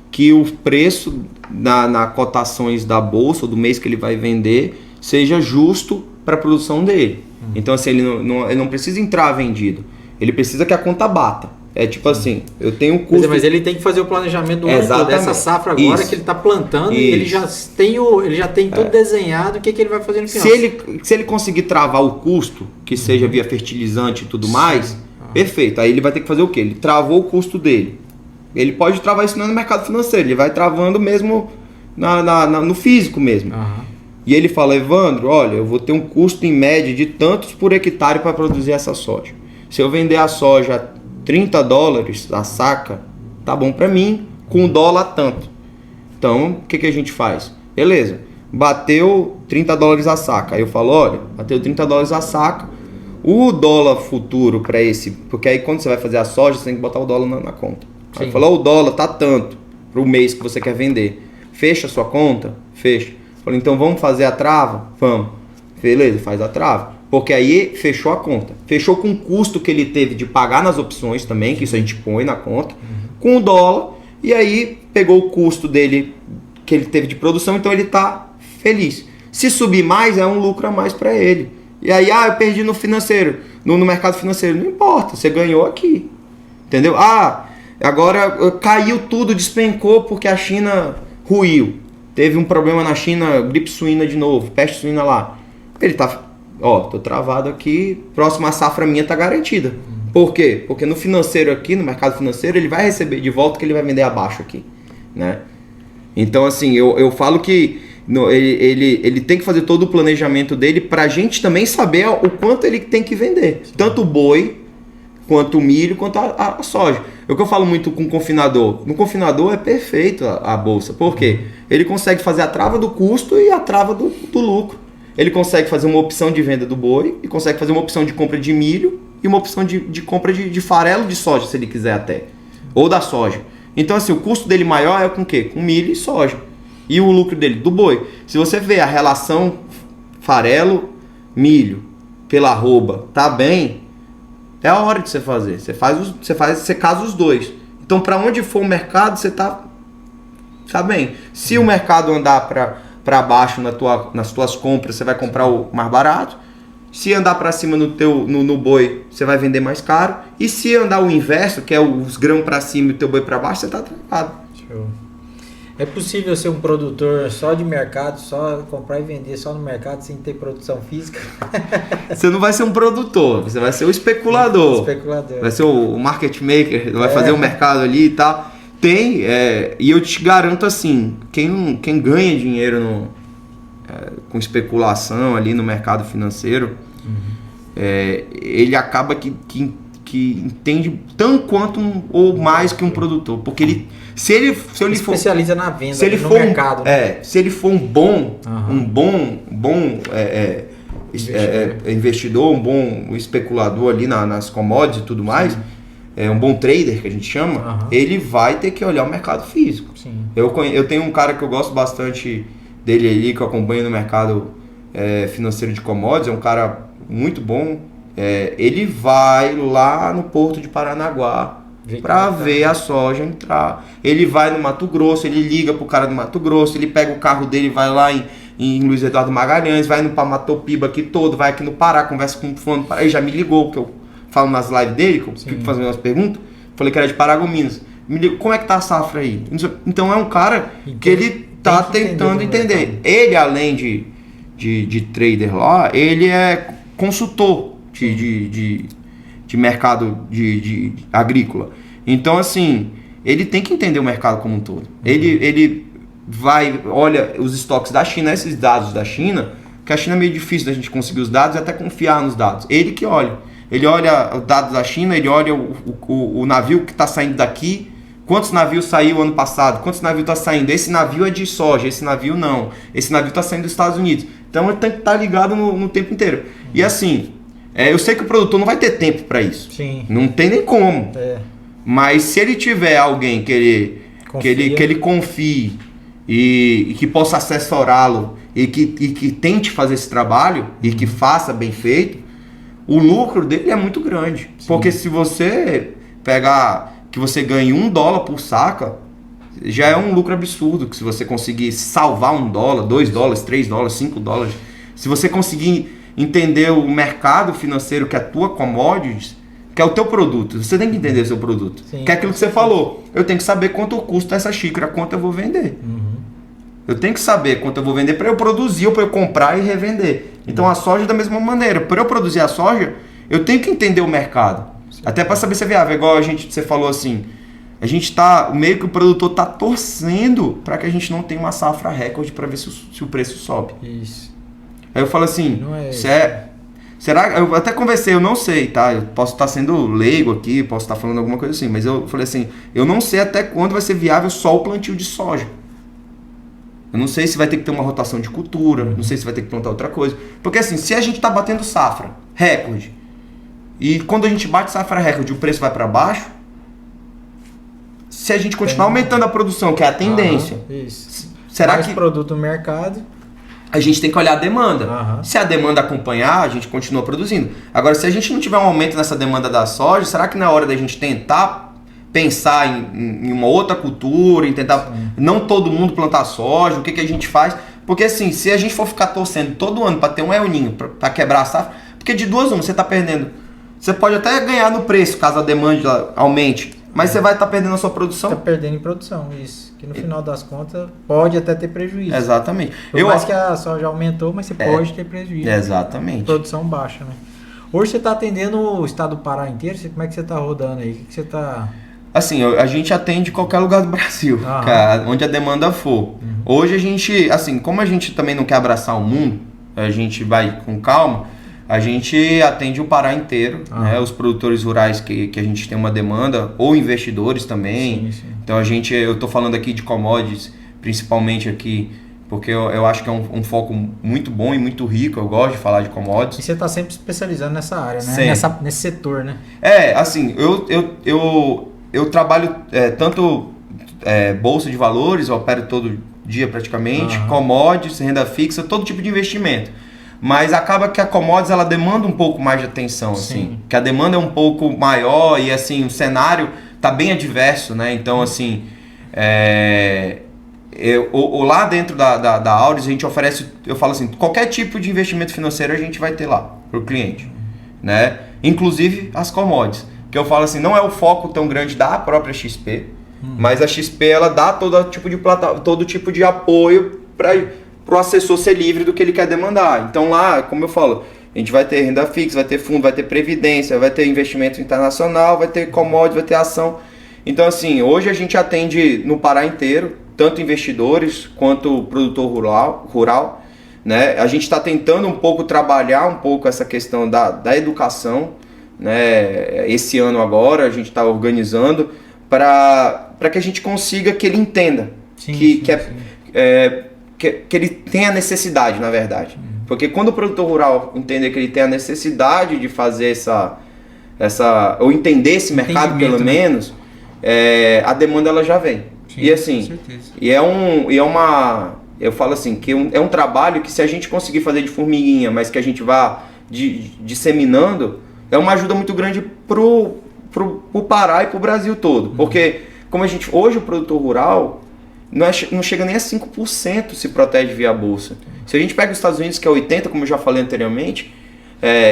S1: que o preço na cotações da bolsa, ou do mês que ele vai vender, seja justo para a produção dele. Então assim, ele não precisa entrar vendido, ele precisa que a conta bata. É tipo assim, eu tenho um custo...
S2: Mas ele tem que fazer o planejamento do ano todo, dessa safra agora que ele está plantando, e ele já tem tudo desenhado, o que ele vai fazer no final.
S1: Se ele conseguir travar o custo, que seja via fertilizante e tudo mais, perfeito. Aí ele vai ter que fazer o quê? Ele travou o custo dele. Ele pode travar isso no mercado financeiro, ele vai travando mesmo no físico mesmo. E ele fala, Evandro, olha, eu vou ter um custo em média de tantos por hectare para produzir essa soja. Se eu vender a soja $30 a saca, tá bom para mim, com dólar tanto. Então, o que a gente faz? Beleza, bateu $30 a saca. Aí eu falo, olha, bateu $30 a saca, o dólar futuro para esse, porque aí quando você vai fazer a soja, você tem que botar o dólar na conta. Aí eu falo, o dólar tá tanto pro mês que você quer vender. Fecha a sua conta? Fecha. Falei, então vamos fazer a trava? Vamos. Beleza, faz a trava. Porque aí fechou a conta. Fechou com o custo que ele teve de pagar nas opções também, que isso a gente põe na conta, com o dólar, e aí pegou o custo dele que ele teve de produção, então ele tá feliz. Se subir mais, é um lucro a mais para ele. E aí, eu perdi no financeiro, no mercado financeiro. Não importa, você ganhou aqui. Entendeu? Agora caiu tudo, despencou porque a China ruiu. Teve um problema na China, gripe suína de novo, peste suína lá. Ele tá, tô travado aqui, próxima safra minha tá garantida. Por quê? Porque no financeiro aqui, no mercado financeiro, ele vai receber de volta que ele vai vender abaixo aqui, né? Então assim, eu falo que ele tem que fazer todo o planejamento dele pra gente também saber o quanto ele tem que vender. Tanto o boi, quanto o milho, quanto a soja. É o que eu falo muito com o confinador. No confinador é perfeito a bolsa. Por quê? Ele consegue fazer a trava do custo e a trava do lucro. Ele consegue fazer uma opção de venda do boi e consegue fazer uma opção de compra de milho e uma opção de compra de farelo de soja, se ele quiser até. Ou da soja. Então assim, o custo dele maior é com o quê? Com milho e soja. E o lucro dele, do boi. Se você vê a relação farelo, milho, pela arroba, tá bem... É a hora de você fazer. Você casa os dois. Então, para onde for o mercado, você tá bem. Se o mercado andar para baixo nas tuas compras, você vai comprar o mais barato. Se andar para cima no boi, você vai vender mais caro. E se andar o inverso, que é os grãos para cima e o teu boi para baixo, você tá travado.
S2: Show. É possível ser um produtor só de mercado, só comprar e vender só no mercado sem ter produção física?
S1: Você não vai ser um produtor, você vai ser o especulador. Vai ser o market maker, vai fazer o mercado ali e tal. E eu te garanto assim, quem ganha dinheiro com especulação ali no mercado financeiro, ele acaba que que entende tão quanto ou mais que um produtor. Porque ele, se ele for
S2: especializa na venda,
S1: se ele
S2: no
S1: for
S2: mercado.
S1: se ele for um bom investidor, um bom especulador ali nas commodities e tudo mais, um bom trader que a gente chama, ele vai ter que olhar o mercado físico.
S2: Sim.
S1: Eu tenho um cara que eu gosto bastante dele ali, que eu acompanho no mercado financeiro de commodities, é um cara muito bom. Ele vai lá no Porto de Paranaguá para ver a soja entrar. Ele vai no Mato Grosso, ele liga pro cara do Mato Grosso, ele pega o carro dele, vai lá em Luiz Eduardo Magalhães, vai no Pamatopiba aqui todo, vai aqui no Pará, conversa com o fulano, ele já me ligou, porque eu falo nas lives dele, que eu fico fazendo umas perguntas, falei que era de Paragominas. Me ligou, como é que tá a safra aí? Então é um cara que ele tá tentando entender. Ele, além de trader lá, ele é consultor de mercado de agrícola. Então, assim, ele tem que entender o mercado como um todo. Ele olha os estoques da China, esses dados da China, que a China é meio difícil da gente conseguir os dados e até confiar nos dados. Ele que olha. Ele olha os dados da China, ele olha o navio que está saindo daqui, quantos navios saiu ano passado, quantos navios está saindo. Esse navio é de soja, esse navio não. Esse navio está saindo dos Estados Unidos. Então ele tem que estar ligado no tempo inteiro. E assim, eu sei que o produtor não vai ter tempo para isso.
S2: Sim.
S1: Não tem nem como. Mas se ele tiver alguém que ele confie e que possa assessorá-lo e que tente fazer esse trabalho e que faça bem feito, o lucro dele é muito grande. Sim. Porque se você pegar que você ganhe $1 por saca, já é um lucro absurdo. Que se você conseguir salvar $1, $2, $3, $5, se você conseguir entender o mercado financeiro que é a tua commodities, que é o teu produto, você tem que entender o seu produto. Sim. Que é aquilo que você falou. Eu tenho que saber quanto custa essa xícara, quanto eu vou vender. Eu tenho que saber quanto eu vou vender para eu produzir ou para eu comprar e revender. Então a soja da mesma maneira. Para eu produzir a soja, eu tenho que entender o mercado. Sim. Até para saber se é viável. Igual você falou assim, a gente meio que o produtor tá torcendo para que a gente não tenha uma safra recorde para ver se o preço sobe.
S2: Isso.
S1: Aí eu falo assim, será? Eu até conversei, eu não sei, tá? Eu posso estar sendo leigo aqui, posso estar falando alguma coisa assim, mas eu falei assim, eu não sei até quando vai ser viável só o plantio de soja. Eu não sei se vai ter que ter uma rotação de cultura, não sei se vai ter que plantar outra coisa. Porque assim, se a gente está batendo safra recorde, e quando a gente bate safra recorde o preço vai para baixo, se a gente continuar aumentando a produção, que é a tendência, será
S2: mais
S1: que
S2: produto no mercado,
S1: a gente tem que olhar a demanda. Se a demanda acompanhar, a gente continua produzindo. Agora, se a gente não tiver um aumento nessa demanda da soja, será que na hora da gente tentar pensar em uma outra cultura, em tentar não todo mundo plantar soja, o que a gente faz? Porque assim, se a gente for ficar torcendo todo ano para ter um El Ninho, para quebrar a safra, porque de 2 a 1 você está perdendo. Você pode até ganhar no preço, caso a demanda aumente, mas você vai estar perdendo a sua produção.
S2: Está perdendo em produção, isso. Que no final das contas pode até ter prejuízo.
S1: Exatamente.
S2: Por mais que a soja aumentou, mas você pode ter prejuízo.
S1: Exatamente.
S2: Produção baixa, né? Hoje você está atendendo o estado do Pará inteiro? Como é que você está rodando aí? O que você está...
S1: Assim, a gente atende qualquer lugar do Brasil, cara, onde a demanda for. Hoje a gente, assim, como a gente também não quer abraçar o mundo, a gente vai com calma, a gente atende o Pará inteiro, né? Os produtores rurais que a gente tem uma demanda, ou investidores também. Sim. Então eu tô falando aqui de commodities, principalmente aqui, porque eu acho que é um foco muito bom e muito rico, eu gosto de falar de commodities.
S2: E você está sempre especializando nessa área, né? Nesse setor, né?
S1: Assim, eu trabalho tanto bolsa de valores, eu opero todo dia praticamente, commodities, renda fixa, todo tipo de investimento. Mas acaba que a commodities ela demanda um pouco mais de atenção, assim, que a demanda é um pouco maior e assim, o cenário tá bem adverso, né? Então, assim, lá dentro da Auris a gente oferece, eu falo assim, qualquer tipo de investimento financeiro a gente vai ter lá pro cliente, né? Inclusive as commodities. Que eu falo assim, não é o foco tão grande da própria XP, mas a XP ela dá todo tipo de apoio para o assessor ser livre do que ele quer demandar. Então lá, como eu falo, a gente vai ter renda fixa, vai ter fundo, vai ter previdência, vai ter investimento internacional, vai ter commodity, vai ter ação. Então assim, hoje a gente atende no Pará inteiro, tanto investidores quanto produtor rural, né? A gente está tentando trabalhar um pouco essa questão da educação,
S3: né? Esse ano agora a gente está organizando para que a gente consiga que ele entenda que ele tem a necessidade, na verdade. Porque quando o produtor rural entender que ele tem a necessidade de fazer ou entender esse mercado pelo menos, a demanda ela já vem.
S2: Sim,
S3: e assim,
S2: com certeza.
S3: Eu falo assim, que é um trabalho que se a gente conseguir fazer de formiguinha, mas que a gente vá disseminando, é uma ajuda muito grande pro Pará e pro Brasil todo. Porque como hoje o produtor rural não chega nem a 5% se protege via bolsa. Se a gente pega os Estados Unidos, que é 80%, como eu já falei anteriormente,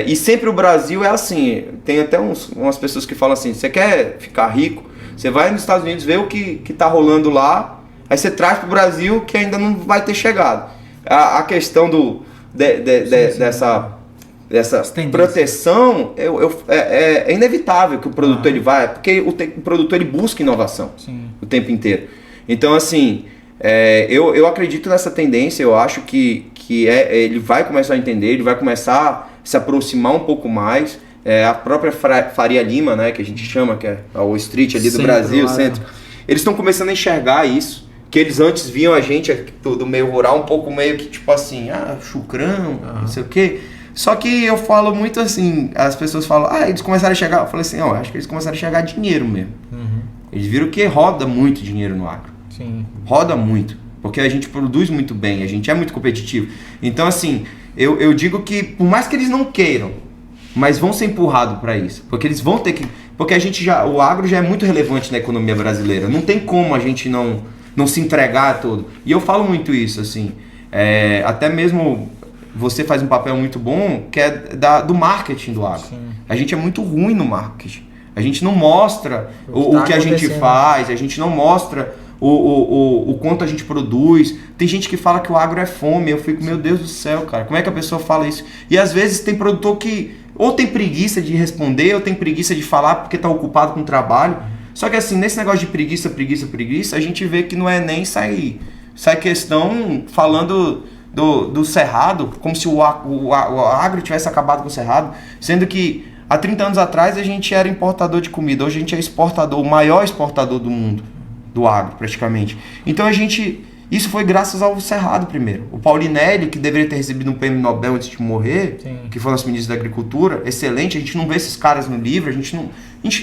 S3: e sempre o Brasil é assim, tem até umas pessoas que falam assim, você quer ficar rico, você vai nos Estados Unidos, vê o que está rolando lá, aí você traz para o Brasil que ainda não vai ter chegado. A questão dessa proteção é inevitável que o produtor ele vai, porque o produtor ele busca inovação o tempo inteiro. Então assim, eu acredito nessa tendência, eu acho que ele vai começar a entender, ele vai começar a se aproximar um pouco mais. A própria Faria Lima, né, que a gente chama, que é a Wall Street ali do Brasil, centro, eles estão começando a enxergar isso, que eles antes viam a gente do meio rural um pouco meio que tipo assim, chucrão, não sei o quê. Só que eu falo muito assim, as pessoas falam, eles começaram a enxergar, eu falei assim, acho que eles começaram a enxergar dinheiro mesmo. Eles viram que roda muito dinheiro no agro.
S2: Sim.
S3: Roda muito, porque a gente produz muito bem, a gente é muito competitivo. Então assim, eu digo que por mais que eles não queiram, mas vão ser empurrados para isso, porque eles vão ter que, porque o agro já é muito relevante na economia brasileira, não tem como a gente não se entregar a todo. E eu falo muito isso, assim, até mesmo você faz um papel muito bom, que é do marketing do agro. Sim. A gente é muito ruim no marketing, a gente não mostra o que a gente faz, a gente não mostra o quanto a gente produz. Tem gente que fala que o agro é fome, eu fico, meu Deus do céu, cara, como é que a pessoa fala isso? E às vezes tem produtor que ou tem preguiça de responder, ou tem preguiça de falar porque está ocupado com o trabalho. Só que assim, nesse negócio de preguiça, a gente vê que não é nem sai questão falando do cerrado, como se o agro tivesse acabado com o cerrado, sendo que há 30 anos atrás a gente era importador de comida, hoje a gente é exportador, o maior exportador do mundo, do agro praticamente. Então isso foi graças ao Cerrado primeiro. O Paulinelli, que deveria ter recebido um prêmio Nobel antes de morrer, que foi nosso ministro da Agricultura, excelente, a gente não vê esses caras no livro, a gente não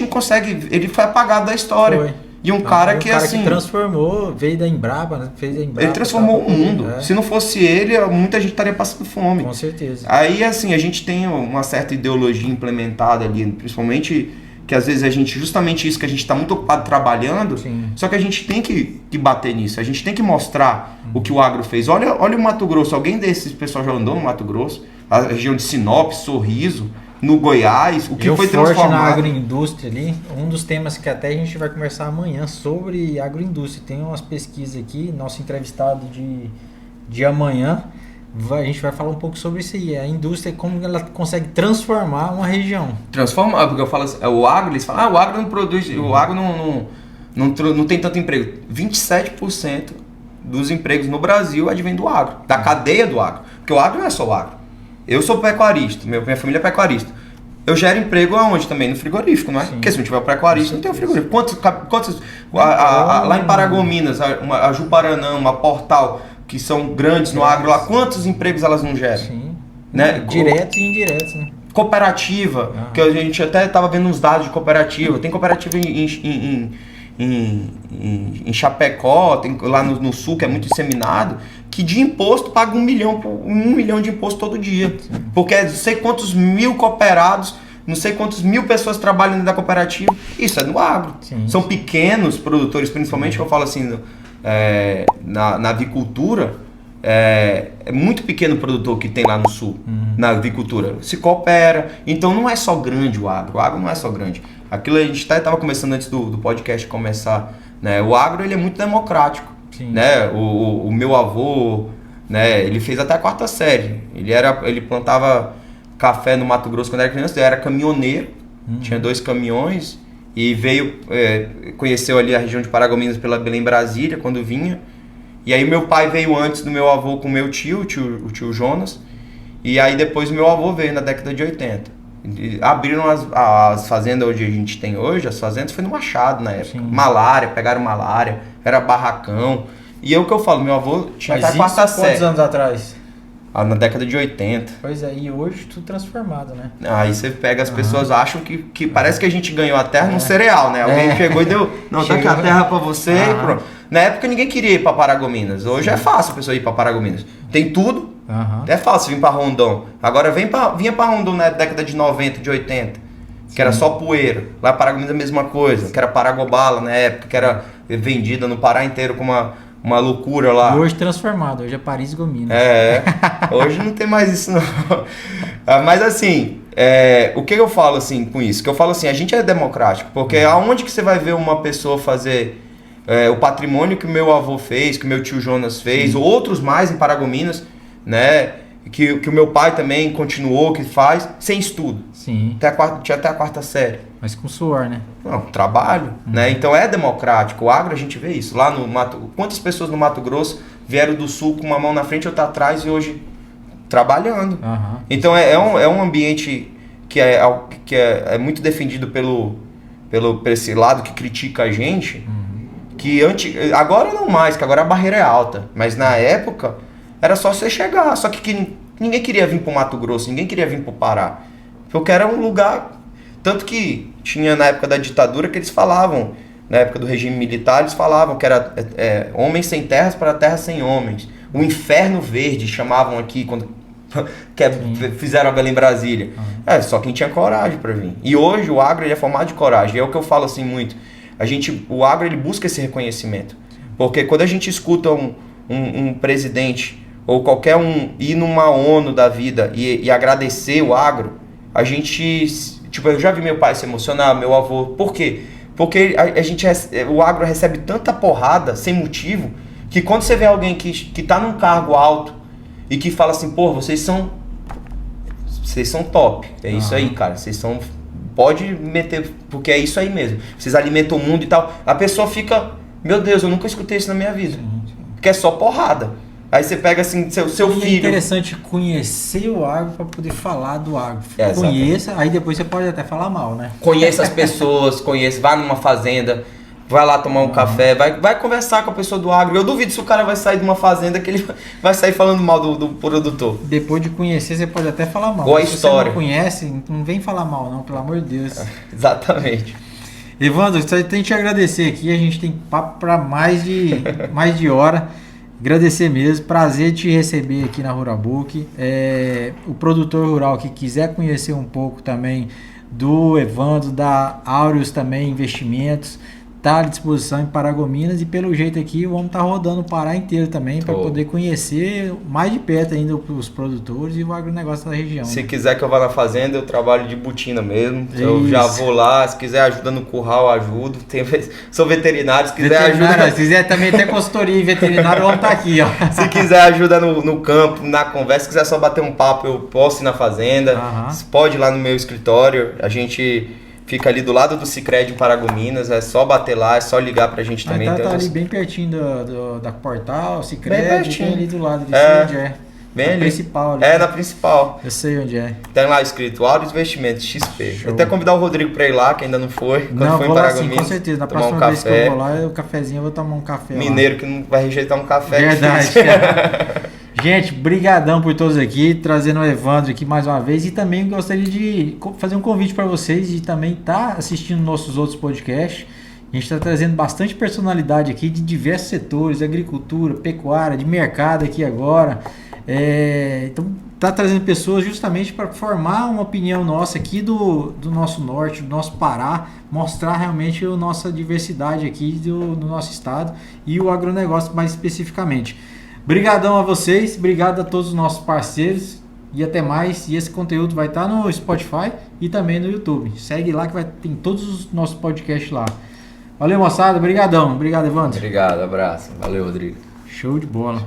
S3: consegue, ele foi apagado da história. Foi. E um cara que
S2: transformou, veio da Embrapa, né? Fez a Embrapa.
S3: Ele transformou o mundo. Se não fosse ele, muita gente estaria passando fome.
S2: Com certeza.
S3: Aí assim, a gente tem uma certa ideologia implementada ali, principalmente que às vezes justamente isso que a gente está muito ocupado trabalhando, só que a gente tem que bater nisso, a gente tem que mostrar o que o agro fez. Olha o Mato Grosso, alguém desses pessoal já andou no Mato Grosso, a região de Sinop, Sorriso, no Goiás, o que foi transformado
S2: na agroindústria ali, um dos temas que até a gente vai conversar amanhã sobre agroindústria. Tem umas pesquisas aqui, nosso entrevistado de amanhã, a gente vai falar um pouco sobre isso aí, a indústria, como ela consegue transformar uma região.
S3: Transformar, porque eu falo assim, o agro, eles falam, o agro não produz, o agro não tem tanto emprego. 27% dos empregos no Brasil advém do agro, da cadeia do agro, porque o agro não é só o agro. Eu sou pecuarista, minha família é pecuarista. Eu gero emprego aonde também? No frigorífico, não é? Porque se não tiver pecuarista, não tem um frigorífico. Quantos lá em Paragominas, a Juparanã, uma Portal, que são grandes no agro lá, quantos empregos elas não geram?
S2: Sim.
S3: Né?
S2: Diretos e indiretos, né?
S3: Cooperativa, que a gente até estava vendo uns dados de cooperativa. Tem cooperativa em Chapecó, tem lá no sul, que é muito disseminado, que de imposto paga 1 milhão de imposto todo dia. Porque não sei quantos mil cooperados, não sei quantas mil pessoas trabalham dentro da cooperativa. Isso é no agro. São pequenos produtores, principalmente, que eu falo assim, na avicultura, é muito pequeno o produtor que tem lá no sul, na avicultura. Se coopera. Então não é só grande o agro não é só grande. Aquilo a gente até estava começando antes do podcast começar, né? O agro ele é muito democrático. Né? O meu avô, né, ele fez até a 4ª série. Ele plantava café no Mato Grosso quando era criança, ele era caminhoneiro, tinha 2 caminhões e conheceu ali a região de Paragominas pela Belém Brasília quando vinha. E aí meu pai veio antes do meu avô com o meu tio, o tio Jonas, e aí depois o meu avô veio na década de 80.
S1: Abriram as fazendas onde a gente tem hoje, as fazendas foi no Machado na época. Sim. Malária, pegaram malária, era barracão. E é o que eu falo, meu avô tinha até a quarta série.
S2: Quantos anos atrás?
S1: Na década de 80.
S2: Pois é, e hoje tudo transformado, né?
S1: Aí você pega, as pessoas acham que parece que a gente ganhou a terra num cereal, né? Alguém chegou e deu, não, tá aqui a terra pra você e pronto. Na época ninguém queria ir pra Paragominas. Hoje é fácil a pessoa ir pra Paragominas. Tem tudo, é fácil vir pra Rondon. Agora vinha pra Rondon na década de 90, de 80, que era só poeira. Lá em Paragominas a mesma coisa, que era Paragobala na época, que era vendida no Pará inteiro com uma loucura lá.
S2: Hoje transformado, hoje é Paris Gominas.
S1: Hoje não tem mais isso não. Mas assim, o que eu falo assim com isso? Que eu falo assim, a gente é democrático, porque aonde que você vai ver uma pessoa fazer o patrimônio que o meu avô fez, que o meu tio Jonas fez, ou outros mais em Paragominas, né? Que o meu pai também continuou, que faz, sem estudo.
S2: Sim.
S1: Tinha até a quarta série.
S2: Mas com suor, né?
S1: Não, trabalho, né? Então é democrático. O agro a gente vê isso. Lá no Mato... Quantas pessoas no Mato Grosso vieram do sul com uma mão na frente e outra atrás e hoje trabalhando. Então é um ambiente que é muito defendido pelo esse lado que critica a gente. Que agora não mais, que agora a barreira é alta. Mas na época era só você chegar. Só que ninguém queria vir pro Mato Grosso, ninguém queria vir pro Pará. Porque era um lugar... Tanto que tinha na época da ditadura que eles falavam, na época do regime militar, eles falavam que era homens sem terras para terras sem homens. O inferno verde chamavam aqui, quando fizeram a Belém Brasília. Só quem tinha coragem para vir. E hoje o agro ele é formado de coragem. É o que eu falo assim muito. O agro ele busca esse reconhecimento. Porque quando a gente escuta um presidente ou qualquer um ir numa ONU da vida e agradecer o agro, a gente... Tipo, eu já vi meu pai se emocionar, meu avô. Por quê? Porque o agro recebe tanta porrada, sem motivo, que quando você vê alguém que tá num cargo alto e que fala assim, pô, vocês são top. É isso aí, cara. Vocês são... Pode meter, porque é isso aí mesmo. Vocês alimentam o mundo e tal. A pessoa fica, meu Deus, eu nunca escutei isso na minha vida. Porque é só porrada. Aí você pega assim, seu filho...
S2: É interessante conhecer o agro para poder falar do agro. Conheça, aí depois você pode até falar mal, né?
S1: Conheça as pessoas, vai numa fazenda, vai lá tomar um café, vai conversar com a pessoa do agro. Eu duvido se o cara vai sair de uma fazenda que ele vai sair falando mal do produtor.
S2: Depois de conhecer, você pode até falar mal.
S1: Ou a história.
S2: Se você não conhece, não vem falar mal não, pelo amor de Deus.
S1: Exatamente.
S2: Evandro, só tem que te agradecer aqui, a gente tem papo para mais de hora. Agradecer mesmo, prazer te receber aqui na Rurabook. O produtor rural que quiser conhecer um pouco também do Evandro, da Aureus também Investimentos, está à disposição em Paragominas e pelo jeito aqui vamos estar rodando o Pará inteiro também para poder conhecer mais de perto ainda os produtores e o agronegócio da região.
S1: Se quiser que eu vá na fazenda, eu trabalho de botina mesmo. Isso. Eu já vou lá, se quiser ajuda no curral, eu ajudo. Sou veterinário, se quiser ajuda...
S2: Se quiser também ter consultoria em veterinário, vamos estar aqui, ó.
S1: Se quiser ajuda no campo, na conversa, se quiser só bater um papo, eu posso ir na fazenda. Pode ir lá no meu escritório, a gente... Fica ali do lado do Sicredi em Paragominas, é só bater lá, é só ligar pra gente também.
S2: Tá ali bem pertinho da Portal, Sicredi, tem ali do lado de onde é.
S1: Bem ali.
S2: Principal ali.
S1: Na principal.
S2: Eu sei onde é.
S1: Tem lá escrito Aureus Investimentos, XP. Vou até convidar o Rodrigo pra ir lá, que ainda não foi.
S2: Quando foi em Paragominas. Sim, com certeza. Na próxima vez que eu vou lá, o cafezinho eu vou tomar um café
S1: Mineiro
S2: lá.
S1: Que não vai rejeitar um café.
S2: Verdade, Gente, brigadão por todos aqui, trazendo o Evandro aqui mais uma vez e também gostaria de fazer um convite para vocês de também estar assistindo nossos outros podcasts. A gente está trazendo bastante personalidade aqui de diversos setores, agricultura, pecuária, de mercado aqui agora. Então, está trazendo pessoas justamente para formar uma opinião nossa aqui do nosso norte, do nosso Pará, mostrar realmente a nossa diversidade aqui do nosso estado e o agronegócio mais especificamente. Obrigadão a vocês, obrigado a todos os nossos parceiros e até mais. E esse conteúdo vai estar no Spotify e também no YouTube. Segue lá que tem todos os nossos podcasts lá. Valeu, moçada, obrigadão. Obrigado, Evandro.
S1: Obrigado, abraço. Valeu, Rodrigo.
S2: Show de bola.